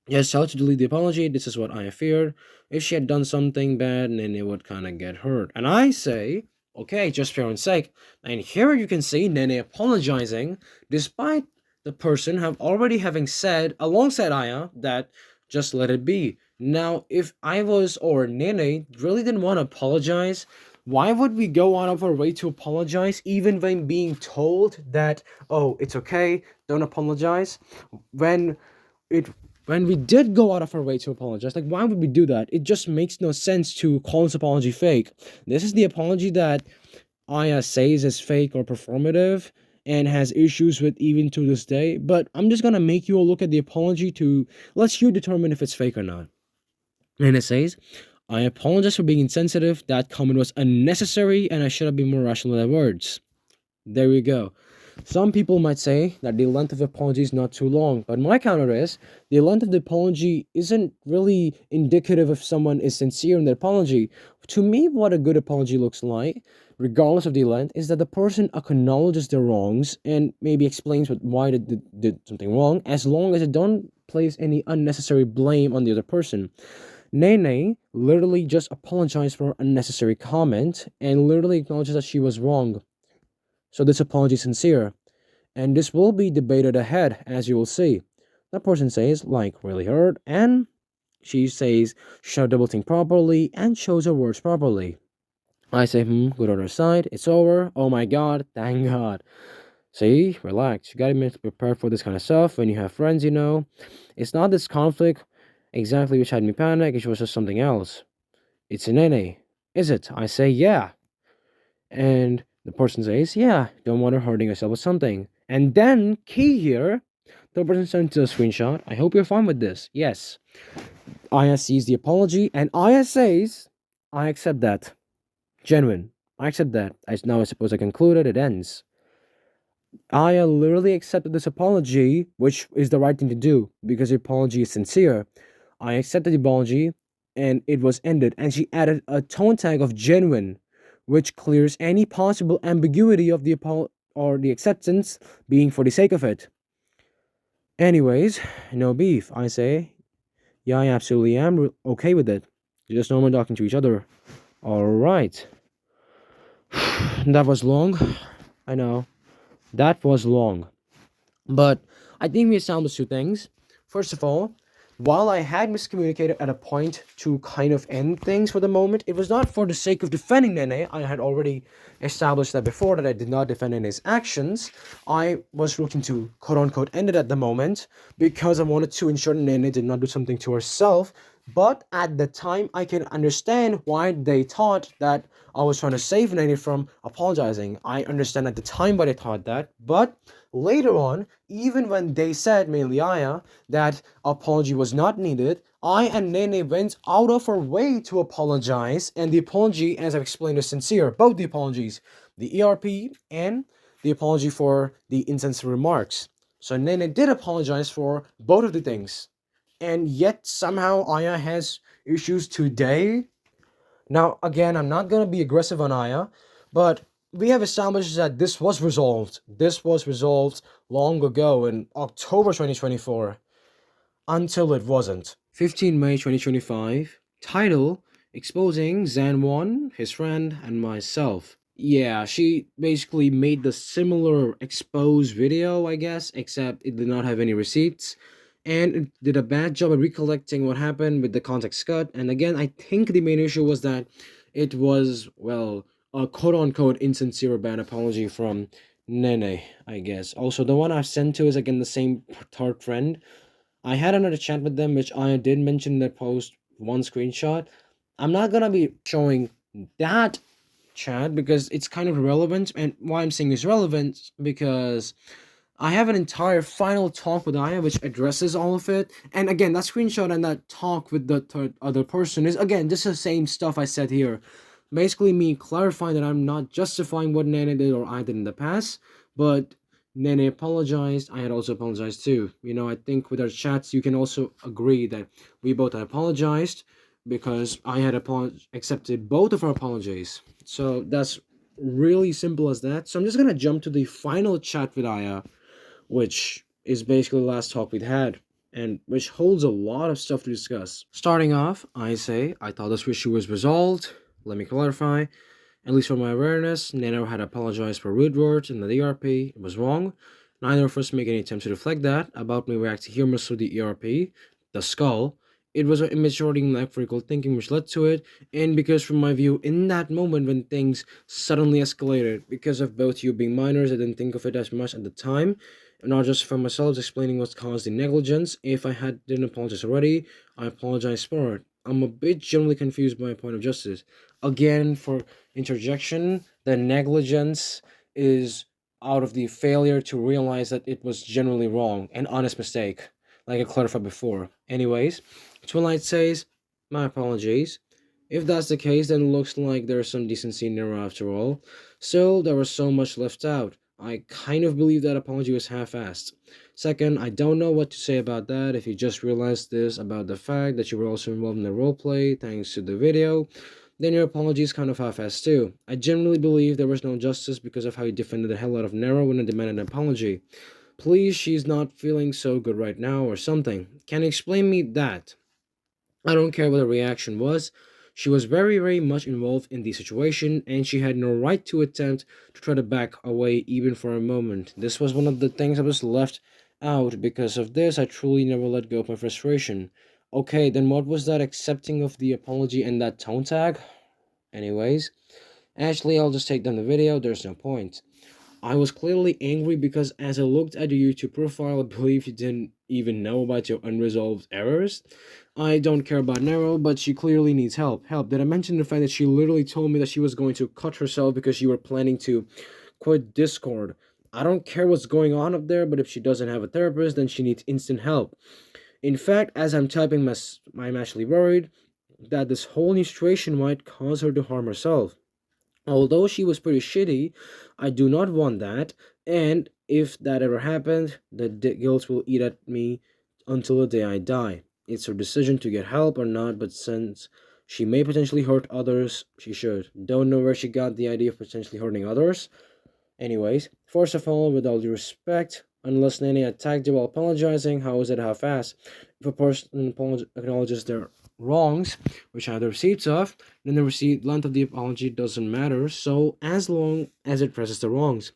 Just tell her to delete the apology. This is what I feared. If she had done something bad, then it would kind of get hurt. And I say, okay, just for your own sake. And here you can see Nene apologizing, despite the person already having said, alongside Aya, that just let it be. Now, if I was, or Nene really didn't want to apologize, why would we go out of our way to apologize, even when being told that, oh, it's okay, don't apologize? It when we did go out of our way to apologize, like, why would we do that? It just makes no sense to call this apology fake. This is the apology that Aya says is fake or performative and has issues with even to this day, but I'm just gonna make you all look at the apology to let you determine if it's fake or not. And it says, I apologize for being insensitive. That comment was unnecessary and I should have been more rational with my words. There we go. Some people might say that the length of the apology is not too long, but my counter is the length of the apology isn't really indicative if someone is sincere in their apology. To me, what a good apology looks like, regardless of the length, is that the person acknowledges their wrongs and maybe explains why they did something wrong, as long as they don't place any unnecessary blame on the other person. Nene literally just apologized for unnecessary comment and literally acknowledges that she was wrong. So this apology is sincere, and this will be debated ahead, as you will see. That person says, like, really hurt, and she says, should double think properly, and shows her words properly. I say, good on her side, it's over, oh my god, thank god. See, relax. You gotta be prepared for this kind of stuff when you have friends, you know. It's not this conflict exactly which had me panic, it was just something else. It's an NA. Is it? I say, yeah. And the person says, yeah, don't want to hurting yourself with something. And then, key here, the person sends a screenshot. I hope you're fine with this. Yes. Aya sees the apology, and Aya says, I accept that. Genuine. I accept that. Now I suppose I concluded, it ends. Aya literally accepted this apology, which is the right thing to do, because the apology is sincere. I accepted the apology, and it was ended, and she added a tone tag of genuine, which clears any possible ambiguity of the or the acceptance being for the sake of it. Anyways, no beef, I say. Yeah, I absolutely am okay with it. Just normal talking to each other. Alright. That was long. I know. That was long. But I think we established two things. First of all, while I had miscommunicated at a point to kind of end things for the moment, it was not for the sake of defending Nene. I had already established that before, that I did not defend Nene's actions. I was looking to quote unquote end it at the moment because I wanted to ensure that Nene did not do something to herself. But at the time, I can understand why they thought that I was trying to save Nene from apologizing. I understand at the time why they thought that, but later on, even when they said, mainly Aya, that apology was not needed, I and Nene went out of our way to apologize, and the apology, as I've explained, is sincere. Both the apologies, the ERP and the apology for the insensitive remarks. So Nene did apologize for both of the things. And yet somehow Aya has issues today. Now, again, I'm not going to be aggressive on Aya, but we have established that this was resolved. This was resolved long ago in October 2024, until it wasn't. 15 May 2025, title, Exposing Zan-Von, his friend, and myself. Yeah, she basically made the similar expose video, I guess, except it did not have any receipts. And it did a bad job at recollecting what happened with the context cut. And again, I think the main issue was that it was, well, a quote-unquote insincere bad apology from Nene, I guess. Also, the one I've sent to is again the same third friend. I had another chat with them, which I did mention in that post, one screenshot. I'm not gonna be showing that chat because it's kind of irrelevant, and why I'm saying it's relevant because I have an entire final talk with Aya which addresses all of it. And again, that screenshot and that talk with the other person is again just the same stuff I said here. Basically me clarifying that I'm not justifying what Nana did or I did in the past, but Nene apologized. I had also apologized too. You know, I think with our chats, you can also agree that we both had apologized because I had accepted both of our apologies. So that's really simple as that. So I'm just gonna jump to the final chat with Aya, which is basically the last talk we'd had, and which holds a lot of stuff to discuss. Starting off, I say I thought this issue was resolved. Let me clarify. At least from my awareness, Nano had apologized for rude words in the ERP. It was wrong. Neither of us make any attempts to deflect that. About me reacting humorously to the ERP, the skull. It was an immaturity in critical thinking which led to it, and because from my view, in that moment when things suddenly escalated, because of both you being minors, I didn't think of it as much at the time. Not just for myself, explaining what caused the negligence. If I didn't apologize already, I apologize for it. I'm a bit generally confused by my point of justice. Again, for interjection, the negligence is out of the failure to realize that it was generally wrong, an honest mistake, like I clarified before. Anyways, Twilight says, my apologies. If that's the case, then it looks like there's some decency in there after all. Still, there was so much left out. I kind of believe that apology was half-assed. Second, I don't know what to say about that. If you just realized this about the fact that you were also involved in the roleplay thanks to the video, then your apology is kind of half-assed too. I generally believe there was no justice because of how you defended the hell out of Nero when I demanded an apology. Please, she's not feeling so good right now or something. Can you explain me that? I don't care what the reaction was. She was very, very much involved in the situation, and she had no right to attempt to try to back away even for a moment. This was one of the things that was left out. Because of this, I truly never let go of my frustration. Okay, then what was that accepting of the apology and that tone tag? Anyways, actually, I'll just take down the video. There's no point. I was clearly angry because as I looked at your YouTube profile, I believe you didn't even know about your unresolved errors. I don't care about Nero, but she clearly needs help. Help. Did I mention the fact that she literally told me that she was going to cut herself because you were planning to quit Discord? I don't care what's going on up there, but if she doesn't have a therapist, then she needs instant help. In fact, as I'm typing, I'm actually worried that this whole new situation might cause her to harm herself. Although she was pretty shitty, I do not want that, and if that ever happened, the guilt will eat at me until the day I die. It's her decision to get help or not, but since she may potentially hurt others, she should. Don't know where she got the idea of potentially hurting others. Anyways, first of all, with all due respect, unless Nene attacked you while apologizing, how is it half-assed? If a person acknowledges their wrongs, which I have the receipts of, then the receipt length of the apology doesn't matter, so as long as it presses the wrongs.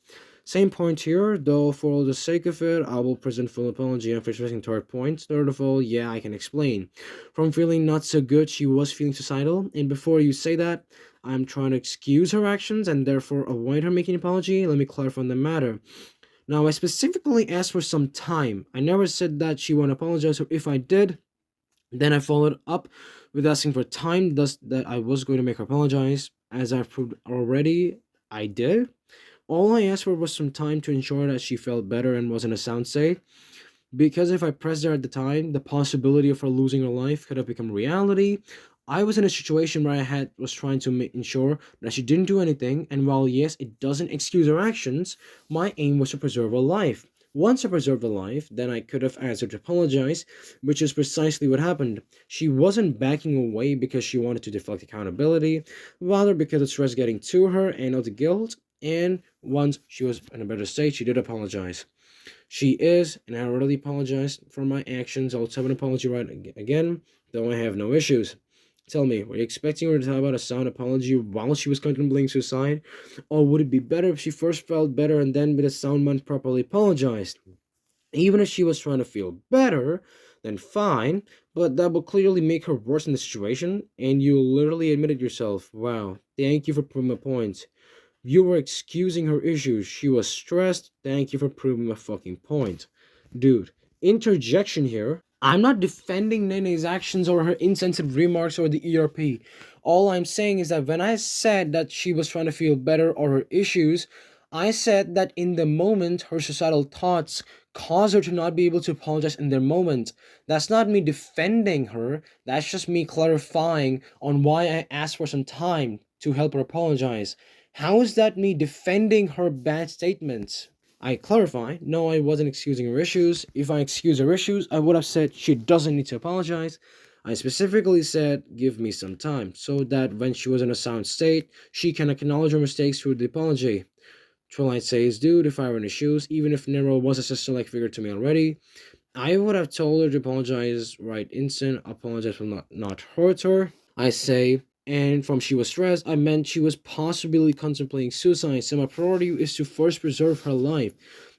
Same point here, though for the sake of it, I will present full apology and emphasizing third point. Third of all, yeah, I can explain. From feeling not so good, she was feeling suicidal, and before you say that, I'm trying to excuse her actions and therefore avoid her making an apology. Let me clarify on the matter. Now, I specifically asked for some time. I never said that she won't apologize, or if I did, then I followed up with asking for time, thus that I was going to make her apologize. As I've proved already, I did. All I asked for was some time to ensure that she felt better and was in a sound state. Because if I pressed her at the time, the possibility of her losing her life could have become reality. I was in a situation where was trying to ensure that she didn't do anything, and while yes, it doesn't excuse her actions, my aim was to preserve her life. Once I preserved her life, then I could have asked her to apologize, which is precisely what happened. She wasn't backing away because she wanted to deflect accountability, rather because the stress getting to her and of the guilt, and once she was in a better state, she did apologize. She is, and I already apologized for my actions. I'll have an apology right again, though I have no issues. Tell me, were you expecting her to talk about a sound apology while she was contemplating suicide? Or would it be better if she first felt better and then with a sound mind properly apologized? Even if she was trying to feel better, then fine, but that will clearly make her worse in the situation, and you literally admitted yourself. Wow, thank you for proving my point. You were excusing her issues. She was stressed. Thank you for proving my fucking point. Dude, interjection here. I'm not defending Nene's actions or her insensitive remarks or the ERP. All I'm saying is that when I said that she was trying to feel better or her issues, I said that in the moment her suicidal thoughts caused her to not be able to apologize in the moment. That's not me defending her. That's just me clarifying on why I asked for some time to help her apologize. How is that me defending her bad statements? I clarify, no, I wasn't excusing her issues. If I excuse her issues, I would have said she doesn't need to apologize. I specifically said, give me some time, so that when she was in a sound state, she can acknowledge her mistakes through the apology. Twilight says, dude, if I were in her shoes, even if Nero was a sister-like figure to me already, I would have told her to apologize right instant, apologize for not hurt her. I say, and from she was stressed, I meant she was possibly contemplating suicide, so my priority is to first preserve her life.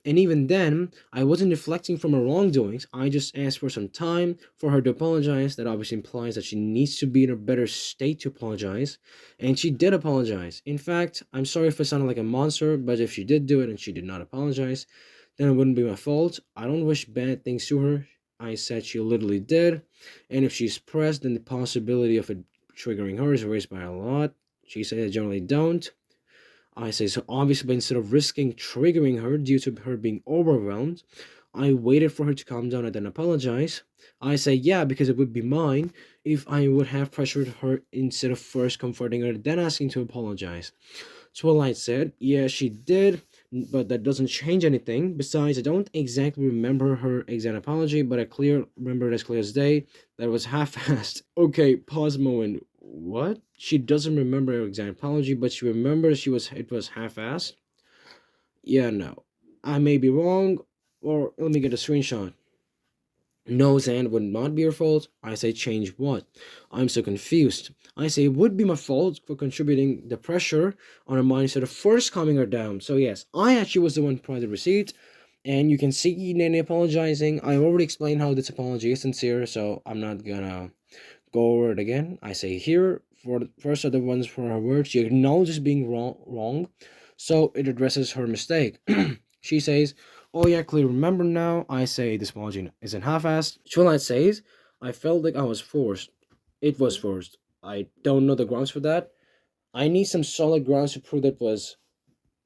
And even then, I wasn't deflecting from her wrongdoings. I just asked for some time for her to apologize. That obviously implies that she needs to be in a better state to apologize. And she did apologize. In fact, I'm sorry if I sounded like a monster, but if she did do it and she did not apologize, then it wouldn't be my fault. I don't wish bad things to her. I said she literally did. And if she's pressed, then the possibility of it triggering her is raised by a lot. She said I generally don't. I say, so obviously, instead of risking triggering her due to her being overwhelmed, I waited for her to calm down and then apologize. I say, yeah, because it would be mine if I would have pressured her instead of first comforting her, then asking to apologize. Twilight said, yeah, she did, but that doesn't change anything. Besides, I don't exactly remember her exact apology, but I remember it as clear as day. That was half-assed. Okay, pause moment. What? She doesn't remember her exact apology, but she remembers it was half-assed? Yeah, no. I may be wrong, or let me get a screenshot. No, Zan, would not be your fault. I say change what? I'm so confused. I say it would be my fault for contributing the pressure on her mind instead of first calming her down. So yes, I actually was the one who provided the receipt. And you can see Nene apologizing. I already explained how this apology is sincere, so I'm not gonna go over it again. I say here, for the first are the ones for her words. She acknowledges being wrong. so it addresses her mistake. She says, "Oh yeah, clearly remember now." I say, "This apology isn't half-assed." Twilight says, "I felt like I was forced. It was forced. I don't know the grounds for that. I need some solid grounds to prove that was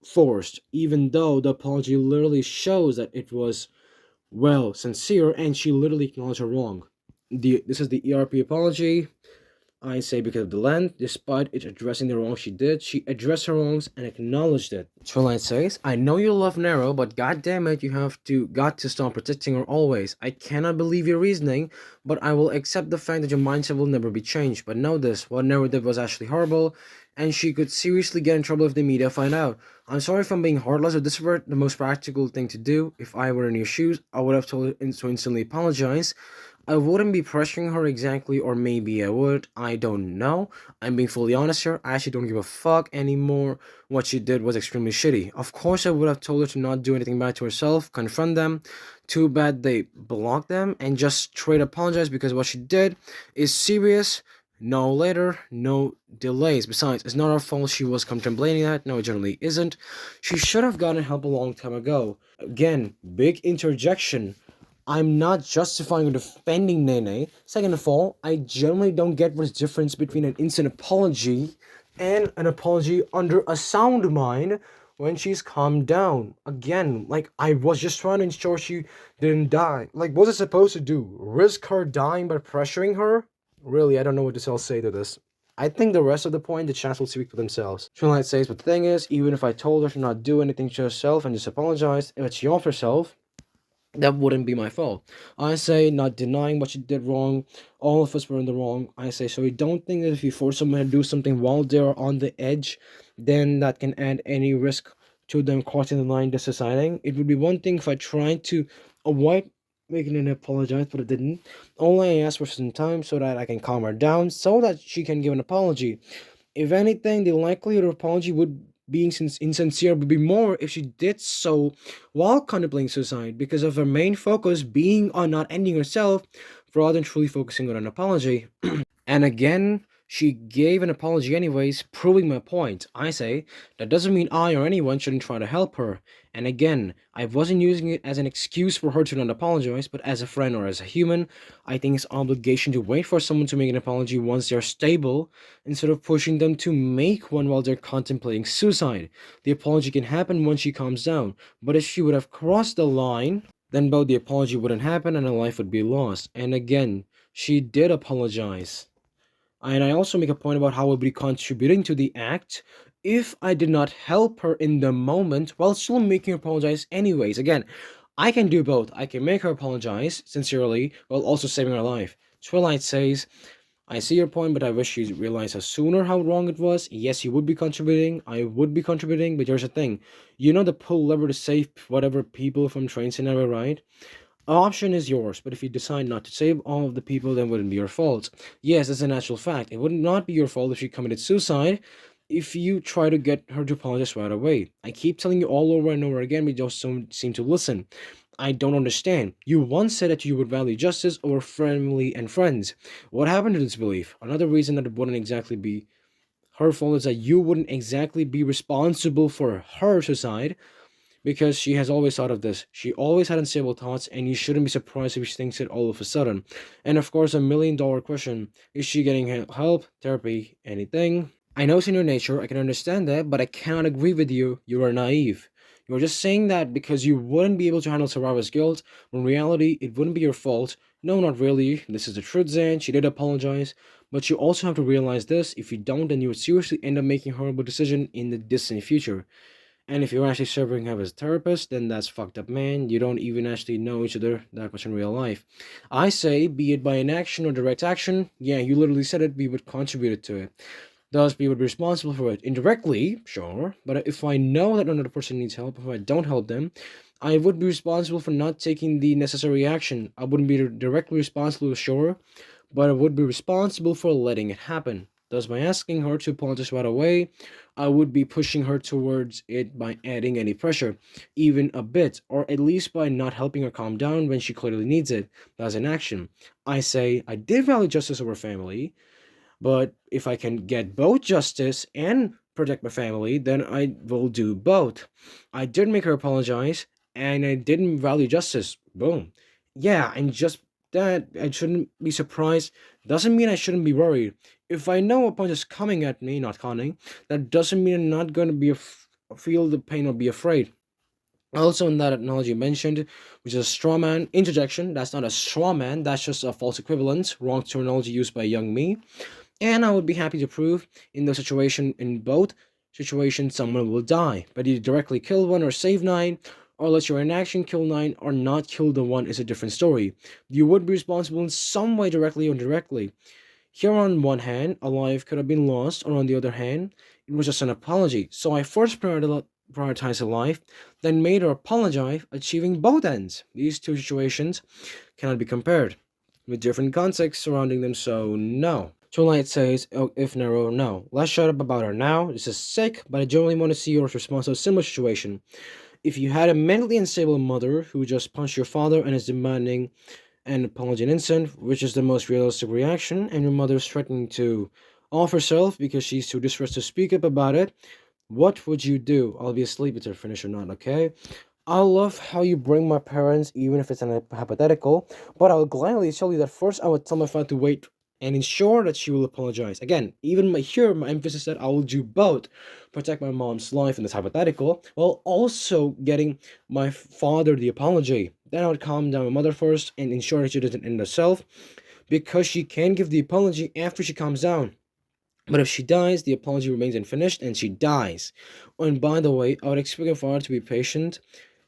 forced, even though the apology literally shows that it was, well, sincere, and she literally acknowledged her wrong." This is the ERP apology. I say because of the length, despite it addressing the wrong she did, she addressed her wrongs and acknowledged it. Twilight says, "I know you love Nero, but god damn it, got to stop protecting her always. I cannot believe your reasoning, but I will accept the fact that your mindset will never be changed. But know this, what Nero did was actually horrible, and she could seriously get in trouble if the media find out. I'm sorry if I'm being heartless, but this were the most practical thing to do. If I were in your shoes, I would have told her to instantly apologize. I wouldn't be pressuring her exactly, or maybe I would. I don't know. I'm being fully honest here. I actually don't give a fuck anymore. What she did was extremely shitty. Of course, I would have told her to not do anything bad to herself, confront them. Too bad they blocked them, and just straight apologize because what she did is serious. No later, no delays. Besides, it's not our fault she was contemplating that. No, it generally isn't. She should have gotten help a long time ago. Again, big interjection. I'm not justifying or defending Nene. Second of all, I generally don't get what's the difference between an instant apology and an apology under a sound mind when she's calmed down. Again, like, I was just trying to ensure she didn't die. Like, what's it supposed to do? Risk her dying by pressuring her? Really, I don't know what to say to this. I think the rest of the point, the chats will speak for themselves. Twilight says, "But the thing is, even if I told her to not do anything to herself and just apologize, if she off herself, that wouldn't be my fault." I say, not denying what she did wrong. All of us were in the wrong. I say, so you don't think that if you force someone to do something while they're on the edge, then that can add any risk to them crossing the line, just deciding? It would be one thing if I tried to avoid making an apologize, but I didn't. Only I asked for some time so that I can calm her down, so that she can give an apology. If anything, the likelihood of apology would being insincere would be more if she did so while contemplating suicide, because of her main focus being on not ending herself rather than truly focusing on an apology. And again, she gave an apology anyways, proving my point. I say, that doesn't mean I or anyone shouldn't try to help her. And again, I wasn't using it as an excuse for her to not apologize, but as a friend or as a human, I think it's obligation to wait for someone to make an apology once they're stable, instead of pushing them to make one while they're contemplating suicide. The apology can happen once she calms down, but if she would have crossed the line, then both the apology wouldn't happen and her life would be lost. And again, she did apologize. And I also make a point about how I would be contributing to the act if I did not help her in the moment while still making her apologize anyways. Again, I can do both. I can make her apologize sincerely while also saving her life. Twilight says, "I see your point, but I wish you realized sooner how wrong it was. Yes, you would be contributing. I would be contributing, but here's the thing. You know the pull lever to save whatever people from train scenario, right? Option is yours, but if you decide not to save all of the people, then it wouldn't be your fault. Yes, it's a natural fact. It would not be your fault if she committed suicide if you try to get her to apologize right away. I keep telling you all over and over again, but you just don't seem to listen. I don't understand. You once said that you would value justice over family and friends. What happened to this belief? Another reason that it wouldn't exactly be her fault is that you wouldn't exactly be responsible for her suicide, because she has always thought of this. She always had unstable thoughts, and you shouldn't be surprised if she thinks it all of a sudden. And of course, $1 million question: is she getting help, therapy, anything? I know it's in your nature, I can understand that, but I cannot agree with you. You are naive. You are just saying that because you wouldn't be able to handle survivor's guilt, when in reality, it wouldn't be your fault. No, not really. This is the truth, Zan. She did apologize. But you also have to realize this. If you don't, then you would seriously end up making a horrible decision in the distant future. And if you're actually serving him as a therapist, then that's fucked up, man. You don't even actually know each other that much in real life. I say, be it by inaction or direct action, yeah, you literally said it, we would contribute to it. Thus, we would be responsible for it. Indirectly, sure, but if I know that another person needs help, if I don't help them, I would be responsible for not taking the necessary action. I wouldn't be directly responsible, sure, but I would be responsible for letting it happen. Thus, by asking her to apologize right away, I would be pushing her towards it by adding any pressure, even a bit, or at least by not helping her calm down when she clearly needs it. That's an action. I say, I did value justice over family, but if I can get both justice and protect my family, then I will do both. I did make her apologize, and I didn't value justice. Boom. Yeah, and just that I shouldn't be surprised doesn't mean I shouldn't be worried. If I know a punch is coming at me, not coming, that doesn't mean I'm not going to feel the pain or be afraid. Also, in that analogy you mentioned, which is a straw man interjection, that's not a straw man, that's just a false equivalence, wrong terminology used by young me. And I would be happy to prove in both situations, someone will die. But you directly kill one or save nine, or let your inaction kill nine or not kill the one is a different story. You would be responsible in some way, directly or indirectly. Here, on one hand, a life could have been lost, or on the other hand, it was just an apology. So I first prioritized a life, then made her apologize, achieving both ends. These two situations cannot be compared, with different contexts surrounding them, so no. Twilight says, oh, if narrow, no. Let's shut up about her now. This is sick, but I generally want to see your response to a similar situation. If you had a mentally unstable mother who just punched your father and is demanding an apology in instant, which is the most realistic reaction, and your mother is threatening to off herself because she's too distressed to speak up about it, what would you do? I'll be asleep until finish or not, okay? I love how you bring my parents, even if it's an hypothetical, but I'll gladly tell you that first I would tell my father to wait and ensure that she will apologize. Again, even my emphasis that I will do both, protect my mom's life in this hypothetical, while also getting my father the apology. Then I would calm down my mother first and ensure that she doesn't end herself, because she can give the apology after she calms down. But if she dies, the apology remains unfinished and she dies. And by the way, I would expect my father to be patient,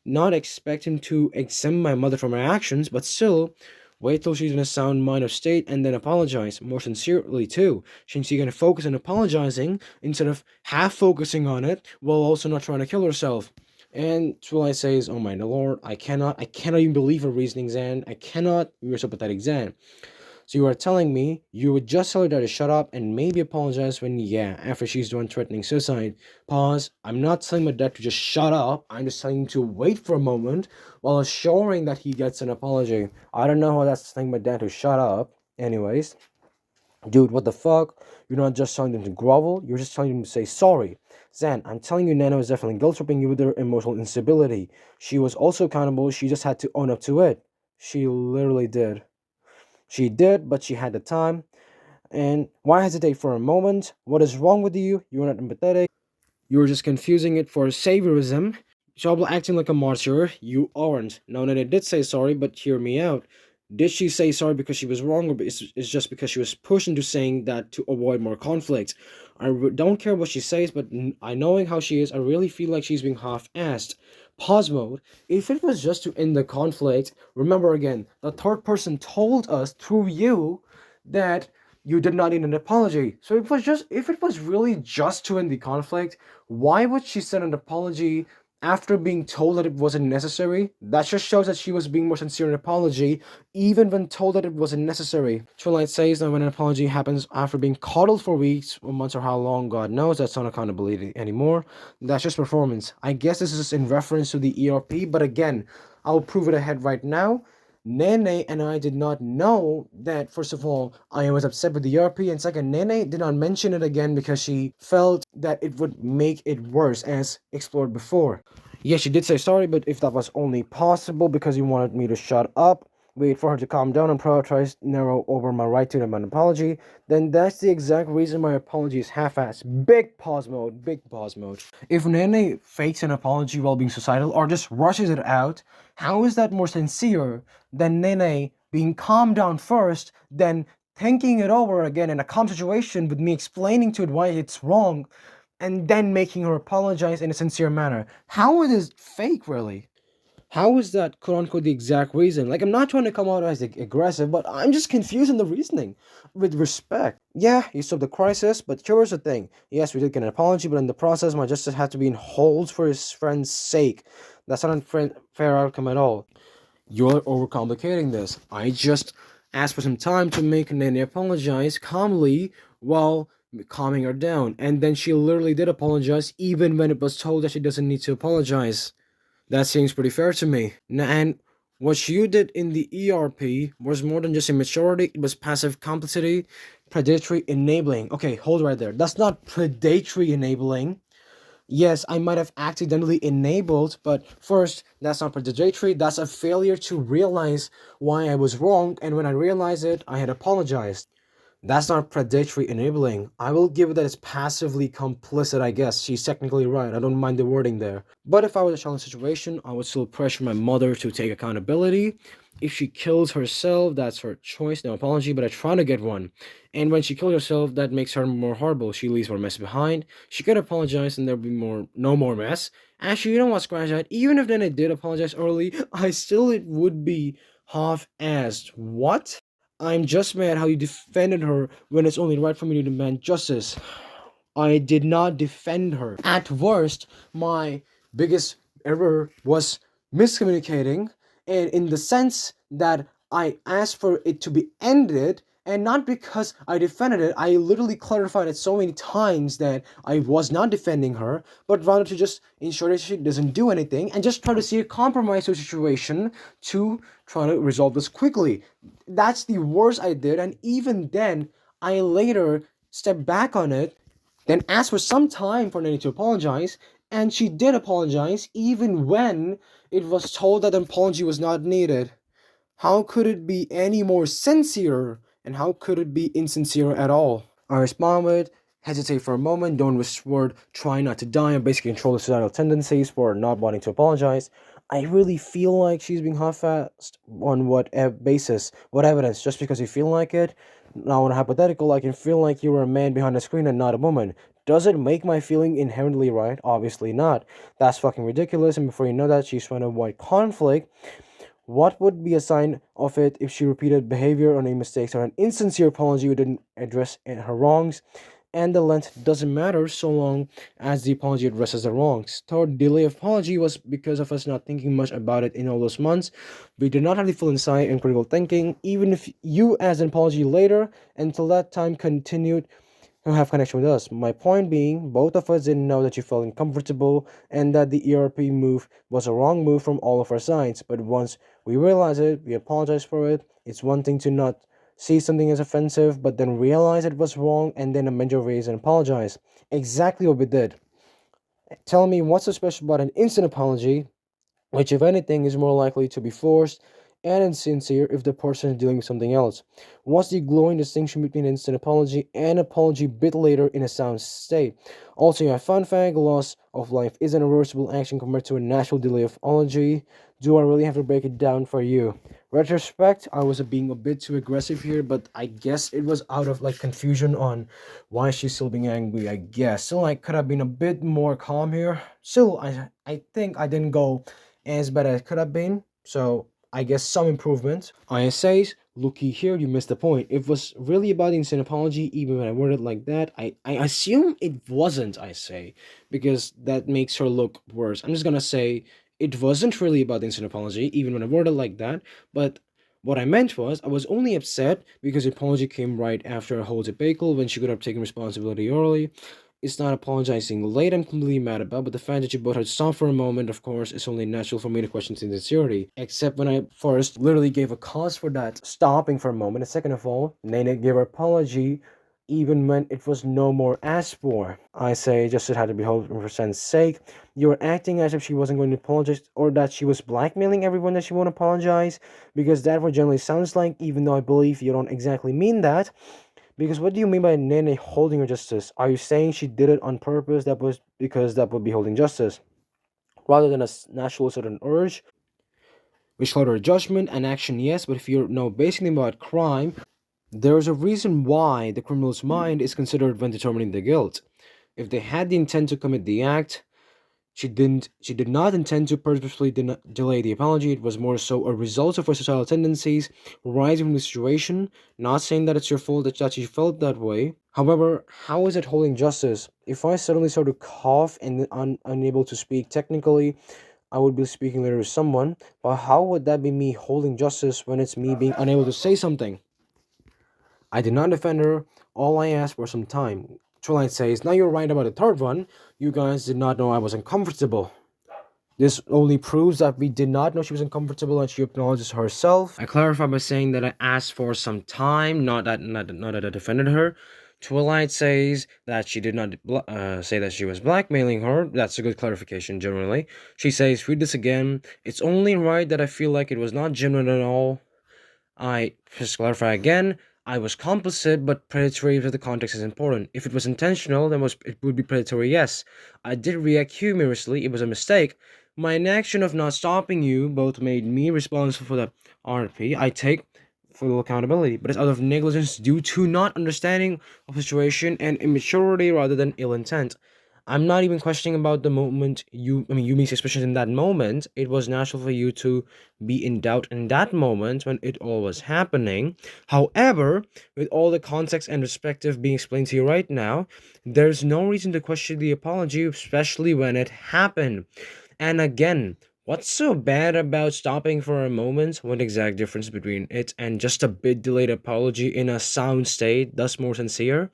not expect him to exempt my mother from her actions, but still wait till she's in a sound mind of state and then apologize more sincerely too. Since she's gonna focus on apologizing instead of half focusing on it while also not trying to kill herself. And Twilight says, "Oh my lord, I cannot even believe her reasoning, Zan. I cannot. You're so pathetic, Zan. So you are telling me you would just tell her dad to shut up and maybe apologize when, yeah, after she's done threatening suicide. Pause. I'm not telling my dad to just shut up. I'm just telling him to wait for a moment while assuring that he gets an apology. I don't know how that's telling my dad to shut up. Anyways, dude, what the fuck? You're not just telling them to grovel, you're just telling them to say sorry. Zan, I'm telling you, Nana was definitely guilt-tripping you with her emotional instability. She was also accountable, she just had to own up to it. She literally did. She did, but she had the time. And why hesitate for a moment? What is wrong with you? You're not empathetic. You're just confusing it for saviorism. Shabla acting like a martyr. You aren't. Now, Nana did say sorry, but hear me out. Did she say sorry because she was wrong, or it's just because she was pushed into saying that to avoid more conflict? Don't care what she says, but I knowing how she is, I really feel like she's being half-assed. Pause mode. If it was just to end the conflict, remember again, the third person told us through you that you did not need an apology. So if it was really just to end the conflict, why would she send an apology after being told that it wasn't necessary? That just shows that she was being more sincere in an apology, even when told that it wasn't necessary. Twilight says that when an apology happens after being coddled for weeks or months or how long, God knows, that's not accountability anymore. That's just performance. I guess this is in reference to the ERP, but again, I'll prove it ahead right now. Nene and I did not know that, first of all, I was upset with the ERP, and second, Nene did not mention it again because she felt that it would make it worse, as explored before. Yes, she did say sorry, but if that was only possible because you wanted me to shut up, wait for her to calm down and prioritize narrow over my right to an apology, then that's the exact reason my apology is half-assed. Big pause mode, big pause mode. If Nene fakes an apology while being suicidal or just rushes it out, how is that more sincere than Nene being calmed down first, then thinking it over again in a calm situation with me explaining to it why it's wrong, and then making her apologize in a sincere manner? How is it fake, really? How is that quote unquote the exact reason? Like, I'm not trying to come out as aggressive, but I'm just confused in the reasoning. With respect. Yeah, you solved the crisis, but here's the thing. Yes, we did get an apology, but in the process, my justice had to be in hold for his friend's sake. That's not a fair outcome at all. You're overcomplicating this. I just asked for some time to make Nene apologize calmly while calming her down. And then she literally did apologize, even when it was told that she doesn't need to apologize. That seems pretty fair to me. And What you did in the ERP was more than just immaturity, it was passive complicity, predatory enabling. Okay, hold right there. That's not predatory enabling. Yes, I might have accidentally enabled, but first, that's not predatory. That's a failure to realize why I was wrong, and when I realized it, I had apologized. That's not predatory enabling. I will give it that it's passively complicit, I guess. She's technically right. I don't mind the wording there. But if I was a challenge situation, I would still pressure my mother to take accountability. If she kills herself, that's her choice, no apology, but I try to get one. And when she kills herself, that makes her more horrible. She leaves more mess behind. She could apologize and there'll be no more mess. Actually, you know what, scratch that. Even if then I did apologize early, it would be half-assed. What? I'm just mad how you defended her when it's only right for me to demand justice. I did not defend her. At worst, my biggest error was miscommunicating, and in the sense that I asked for it to be ended, and not because I defended it. I literally clarified it so many times that I was not defending her, but rather to just ensure that she doesn't do anything and just try to see a compromise to the situation to try to resolve this quickly. That's the worst I did, and even then, I later stepped back on it, then asked for some time for Nanny to apologize, and she did apologize even when it was told that an apology was not needed. How could it be any more sincere, and how could it be insincere at all? I respond with, hesitate for a moment, don't word, try not to die, and basically control the societal tendencies for not wanting to apologize. I really feel like she's being half-assed on what basis, what evidence, just because you feel like it. Now, in a hypothetical, I can feel like you were a man behind the screen and not a woman. Does it make my feeling inherently right? Obviously not. That's fucking ridiculous, and before you know that, she's trying to avoid conflict. What would be a sign of it if she repeated behavior or any mistakes or an insincere apology who didn't address her wrongs? And the length doesn't matter so long as the apology addresses the wrongs. Third, delay of apology was because of us not thinking much about it in all those months. We did not have the full insight and critical thinking, even if you, as an apology later, until that time continued who have connection with us. My point being, both of us didn't know that you felt uncomfortable and that the ERP move was a wrong move from all of our sides. But once we realized it, we apologized for it. It's one thing to not see something as offensive, but then realize it was wrong and then amend your ways and apologize. Exactly what we did. Tell me what's so special about an instant apology, which, if anything, is more likely to be forced and insincere if the person is dealing with something else. What's the glowing distinction between instant apology and apology bit later in a sound state? Also, yeah, fun fact, loss of life is an irreversible action compared to a natural delay of apology. Do I really have to break it down for you? Retrospect, I was being a bit too aggressive here, but I guess it was out of like confusion on why she's still being angry, I guess. So like could have been a bit more calm here. Still, I think I didn't go as bad as it could have been. So I guess some improvement. ISAs, looky here, you missed the point. It was really about the instant apology, even when I worded it like that. I assume it wasn't, I say, because that makes her look worse. I'm just gonna say it wasn't really about the instant apology, even when I worded it like that. But what I meant was, I was only upset because the apology came right after a whole debacle when she could have taken responsibility early. It's not apologizing late I'm completely mad about, but the fact that you both had to stop for a moment, of course, it's only natural for me to question sincerity. Except when I first literally gave a cause for that stopping for a moment, and second of all, Nene gave her apology even when it was no more asked for. I say just it had to be 100% sake. You were acting as if she wasn't going to apologize, or that she was blackmailing everyone that she won't apologize, because that what generally sounds like, even though I believe you don't exactly mean that. Because what do you mean by Nene holding her justice? Are you saying she did it on purpose? That was because that would be holding justice, rather than a natural certain urge, which called her judgment and action, yes. But if you know basically about crime, there is a reason why the criminal's mind is considered when determining the guilt. If they had the intent to commit the act, she did not intend to purposefully delay the apology. It was more so a result of her societal tendencies rising from the situation. Not saying that it's your fault that she felt that way. However, how is it holding justice? If I suddenly start to cough and unable to speak technically, I would be speaking later with someone. But how would that be me holding justice when it's me being unable to say something? I did not defend her. All I asked for some time. Twilight says, now you're right about the third one. You guys did not know I was uncomfortable. This only proves that we did not know she was uncomfortable and she acknowledges herself. I clarify by saying that I asked for some time, not that I defended her. Twilight says that she did not say that she was blackmailing her. That's a good clarification, generally. She says, read this again. It's only right that I feel like it was not genuine at all. I just clarify again. I was complicit, but predatory if the context is important. If it was intentional, then it would be predatory, yes. I did react humorously, it was a mistake. My inaction of not stopping you both made me responsible for the RP. I take full accountability, but it's out of negligence due to not understanding of the situation and immaturity rather than ill intent. I'm not even questioning about the moment you made suspicious in that moment. It was natural for you to be in doubt in that moment when it all was happening. However, with all the context and perspective being explained to you right now, there's no reason to question the apology, especially when it happened. And again, what's so bad about stopping for a moment? What exact difference between it and just a bit delayed apology in a sound state, thus more sincere?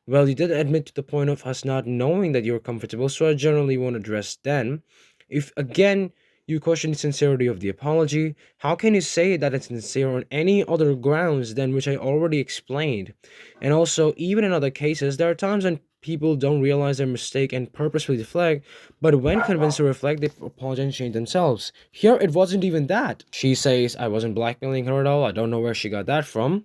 Well, you did admit to the point of us not knowing that you were comfortable, so I generally won't address then. If again you question the sincerity of the apology, how can you say that it's sincere on any other grounds than which I already explained? And also, even in other cases, there are times when people don't realize their mistake and purposefully deflect, but when convinced to reflect, they apologize and change themselves. Here, it wasn't even that. She says, I wasn't blackmailing her at all, I don't know where she got that from.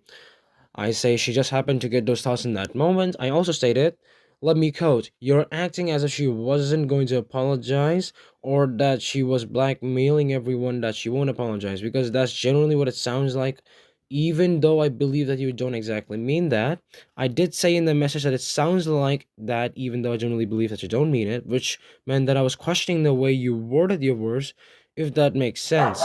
I say she just happened to get those thoughts in that moment. I also stated, let me quote, you're acting as if she wasn't going to apologize or that she was blackmailing everyone that she won't apologize, because that's generally what it sounds like. Even though I believe that you don't exactly mean that, I did say in the message that it sounds like that, even though I generally believe that you don't mean it, which meant that I was questioning the way you worded your words, if that makes sense.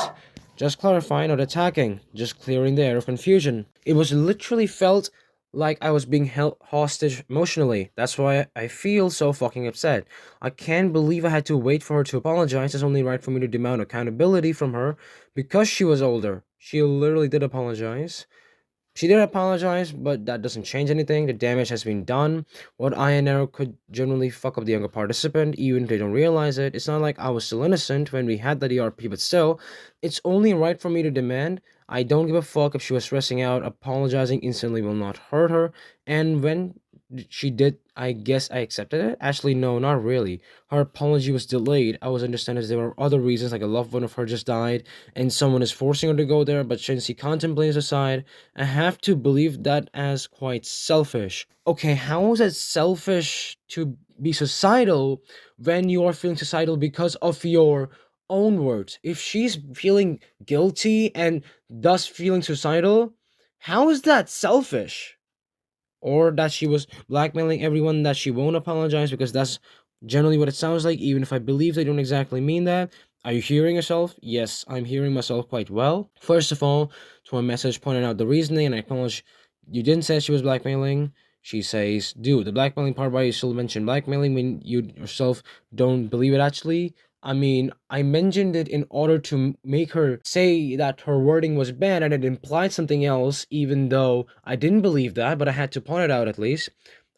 Just clarifying, not attacking, just clearing the air of confusion. It was literally felt like I was being held hostage emotionally. That's why I feel so fucking upset. I can't believe I had to wait for her to apologize. It's only right for me to demand accountability from her because she was older. She literally did apologize. She did apologize, but that doesn't change anything. The damage has been done. What I and Arrow could generally fuck up the younger participant, even if they don't realize it. It's not like I was still innocent when we had the ERP, but still, it's only right for me to demand. I don't give a fuck if she was stressing out. Apologizing instantly will not hurt her. And when she did, I guess I accepted it. Actually, no, not really. Her apology was delayed. I was understanding there were other reasons, like a loved one of her just died, and someone is forcing her to go there. But since she contemplates aside, I have to believe that as quite selfish. Okay, how is it selfish to be suicidal when you are feeling suicidal because of your own words? If she's feeling guilty and thus feeling suicidal, how is that selfish? Or that she was blackmailing everyone that she won't apologize, because that's generally what it sounds like, even if I believe they don't exactly mean that. Are you hearing yourself? Yes, I'm hearing myself quite well. First of all, to my message pointed out the reasoning, and I acknowledge you didn't say she was blackmailing. She says, dude, the blackmailing part, why you still mention blackmailing when you yourself don't believe it actually? I mean, I mentioned it in order to make her say that her wording was bad and it implied something else, even though I didn't believe that, but I had to point it out at least.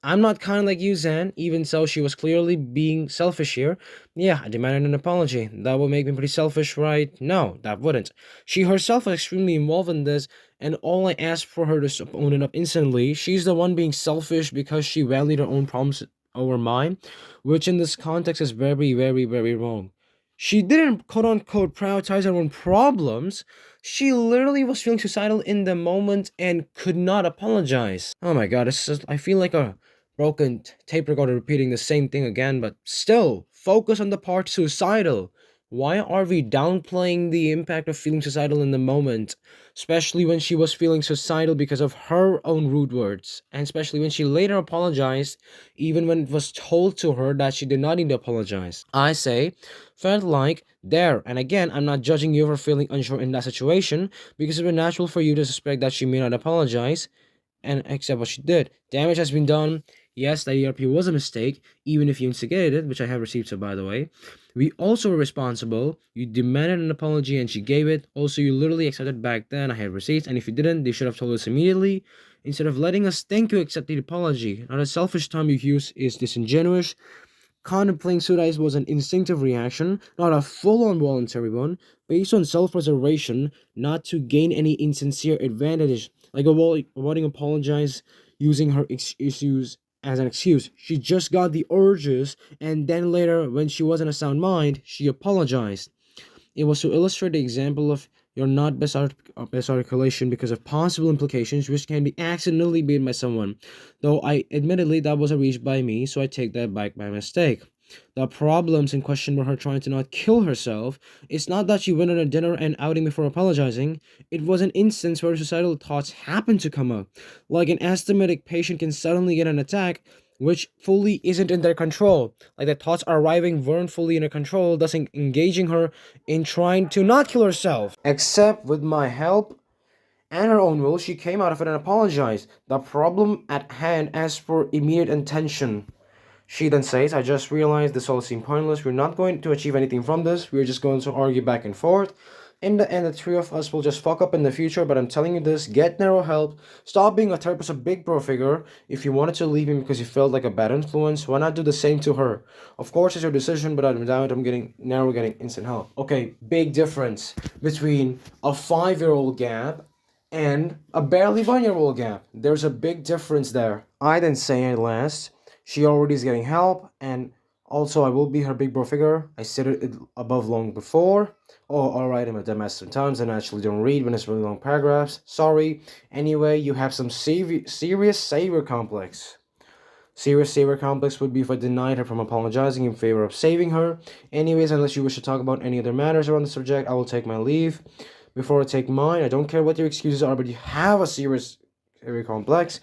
I'm not kind like you, Zan. Even so, she was clearly being selfish here. Yeah, I demanded an apology. That would make me pretty selfish, right? No, that wouldn't. She herself was extremely involved in this, and all I asked for her to own it up instantly. She's the one being selfish because she valued her own problems over mine, which in this context is very, very, very wrong. She didn't quote unquote prioritize her own problems. She literally was feeling suicidal in the moment and could not apologize. Oh my god, it's just, I feel like a broken tape recorder repeating the same thing again, but still, focus on the part suicidal. Why are we downplaying the impact of feeling suicidal in the moment? Especially when she was feeling suicidal because of her own rude words, and especially when she later apologized, even when it was told to her that she did not need to apologize. I say, felt like there, and again, I'm not judging you for feeling unsure in that situation, because it was natural for you to suspect that she may not apologize and accept what she did. Damage has been done. Yes, the ERP was a mistake, even if you instigated it, which I have receipts of, by the way. We also were responsible. You demanded an apology and she gave it. Also, you literally accepted back then. I had receipts, and if you didn't, they should have told us immediately. Instead of letting us think you accept the apology. Not a selfish term you use is disingenuous. Contemplating suicide was an instinctive reaction, not a full-on voluntary one, based on self-preservation, not to gain any insincere advantage, like avoiding apologize, using her issues as an excuse. She just got the urges, and then later, when she was in a sound mind, she apologized. It was to illustrate the example of your not best articulation because of possible implications which can be accidentally made by someone. Though I admittedly that was a reach by me, so I take that back by mistake. The problems in question were her trying to not kill herself. It's not that she went on a dinner and outing before apologizing. It was an instance where societal thoughts happened to come up. Like an asthmatic patient can suddenly get an attack, which fully isn't in their control. Like the thoughts arriving weren't fully in her control, thus engaging her in trying to not kill herself. Except with my help and her own will, she came out of it and apologized. The problem at hand asked for immediate attention. She then says, I just realized this all seemed pointless. We're not going to achieve anything from this. We're just going to argue back and forth. In the end, the three of us will just fuck up in the future, but I'm telling you this, get narrow help. Stop being a therapist, a big bro figure. If you wanted to leave him because you felt like a bad influence, why not do the same to her? Of course, it's your decision, but I'm down. Now we're getting instant help. Okay, big difference between a 5-year-old gap and a barely 1-year-old gap. There's a big difference there. I then say at last, she already is getting help, and also I will be her big bro figure. I said it above long before. Oh, alright, I'm a dumbass sometimes and I actually don't read when it's really long paragraphs. Sorry. Anyway, you have some serious savior complex. Serious savior complex would be if I denied her from apologizing in favor of saving her. Anyways, unless you wish to talk about any other matters around the subject, I will take my leave. Before I take mine, I don't care what your excuses are, but you have a serious savior complex.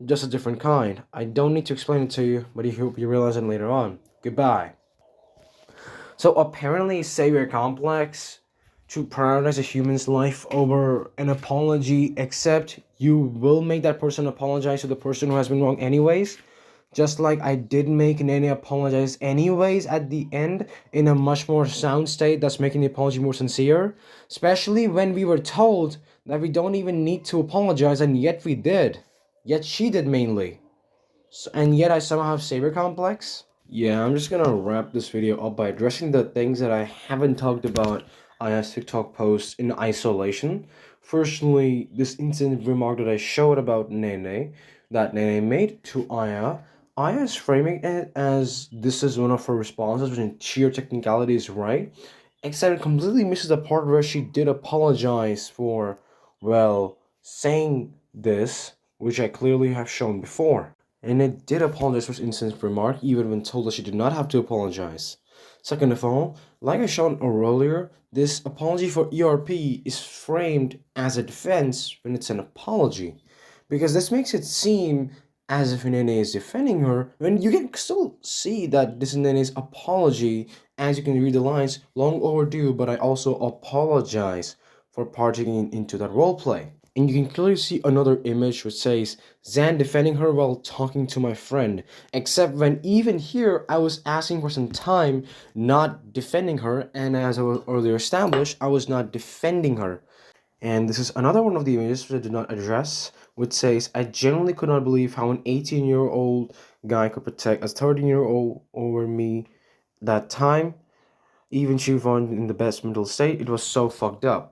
Just a different kind. I don't need to explain it to you, but I hope you realize it later on. Goodbye. So apparently, savior complex to prioritize a human's life over an apology, except you will make that person apologize to the person who has been wrong anyways. Just like I did make Nene apologize anyways at the end in a much more sound state, thus making the apology more sincere. Especially when we were told that we don't even need to apologize, and yet we did. Yet she did mainly. So, and yet I somehow have savior complex. Yeah, I'm just gonna wrap this video up by addressing the things that I haven't talked about on a TikTok post in isolation. Firstly, this incident remark that I showed about Nene, that Nene made to Aya. Aya is framing it as this is one of her responses, which in sheer technicality is right, except it completely misses the part where she did apologize for, well, saying this, which I clearly have shown before. And it did apologize for its incident remark, even when told that she did not have to apologize. Second of all, like I shown earlier, this apology for ERP is framed as a defense when it's an apology. Because this makes it seem as if Nene is defending her, when you can still see that this is Nene's apology, as you can read the lines, long overdue, but I also apologize for partaking into that roleplay. And you can clearly see another image which says Zan defending her while talking to my friend. Except when even here I was asking for some time, not defending her, and as I was earlier established, I was not defending her. And this is another one of the images which I did not address, which says, I genuinely could not believe how an 18-year-old guy could protect a 13-year-old over me that time. Even she found in the best mental state, it was so fucked up.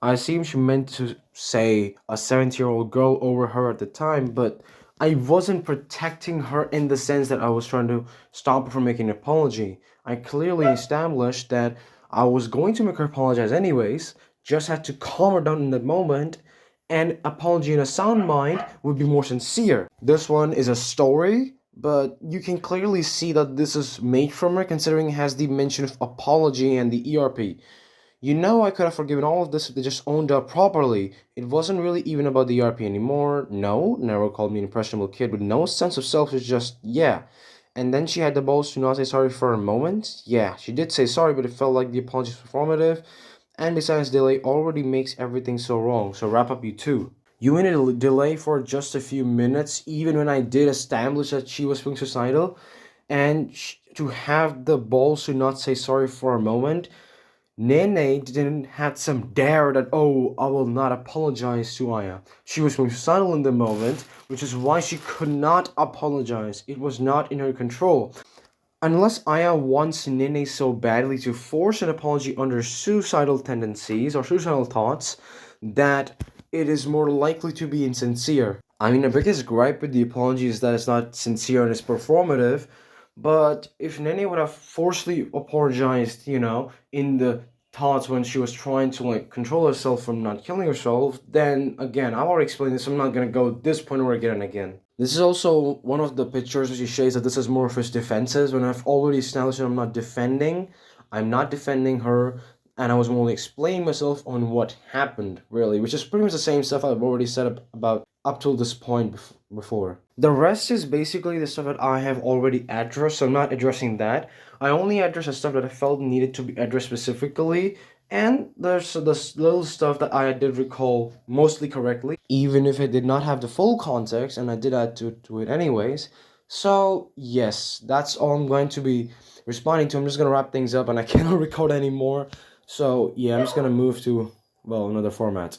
I assume she meant to say a 17-year-old girl over her at the time, but I wasn't protecting her in the sense that I was trying to stop her from making an apology. I clearly established that I was going to make her apologize anyways, just had to calm her down in that moment, and apology in a sound mind would be more sincere. This one is a story, but you can clearly see that this is made from her considering it has the mention of apology and the ERP. You know, I could have forgiven all of this if they just owned up properly. It wasn't really even about the ERP anymore. No, Nero called me an impressionable kid with no sense of self. It's just, yeah. And then she had the balls to not say sorry for a moment. Yeah, she did say sorry, but it felt like the apology was performative. And besides, delay already makes everything so wrong. So wrap up, you too. You made a delay for just a few minutes, even when I did establish that she was being suicidal. And to have the balls to not say sorry for a moment, Nene didn't have some dare that, oh, I will not apologize to Aya. She was suicidal in the moment, which is why she could not apologize. It was not in her control. Unless Aya wants Nene so badly to force an apology under suicidal tendencies or suicidal thoughts, that it is more likely to be insincere. I mean, the biggest gripe with the apology is that it's not sincere and it's performative. But if Nene would have forcefully apologized, in the thoughts when she was trying to like control herself from not killing herself, then again, I've already explained this. I'm not gonna go this point over again and again. This is also one of the pictures which shows that this is more of his defenses. When I've already established that I'm not defending her, and I was only explaining myself on what happened, really, which is pretty much the same stuff I've already said about up till this point before. The rest is basically the stuff that I have already addressed, so I'm not addressing that. I only addressed the stuff that I felt needed to be addressed specifically, and there's this little stuff that I did recall mostly correctly, even if it did not have the full context, and I did add to it anyways. So, yes, that's all I'm going to be responding to. I'm just going to wrap things up, and I cannot record anymore. So, yeah, I'm just going to move to, well, another format.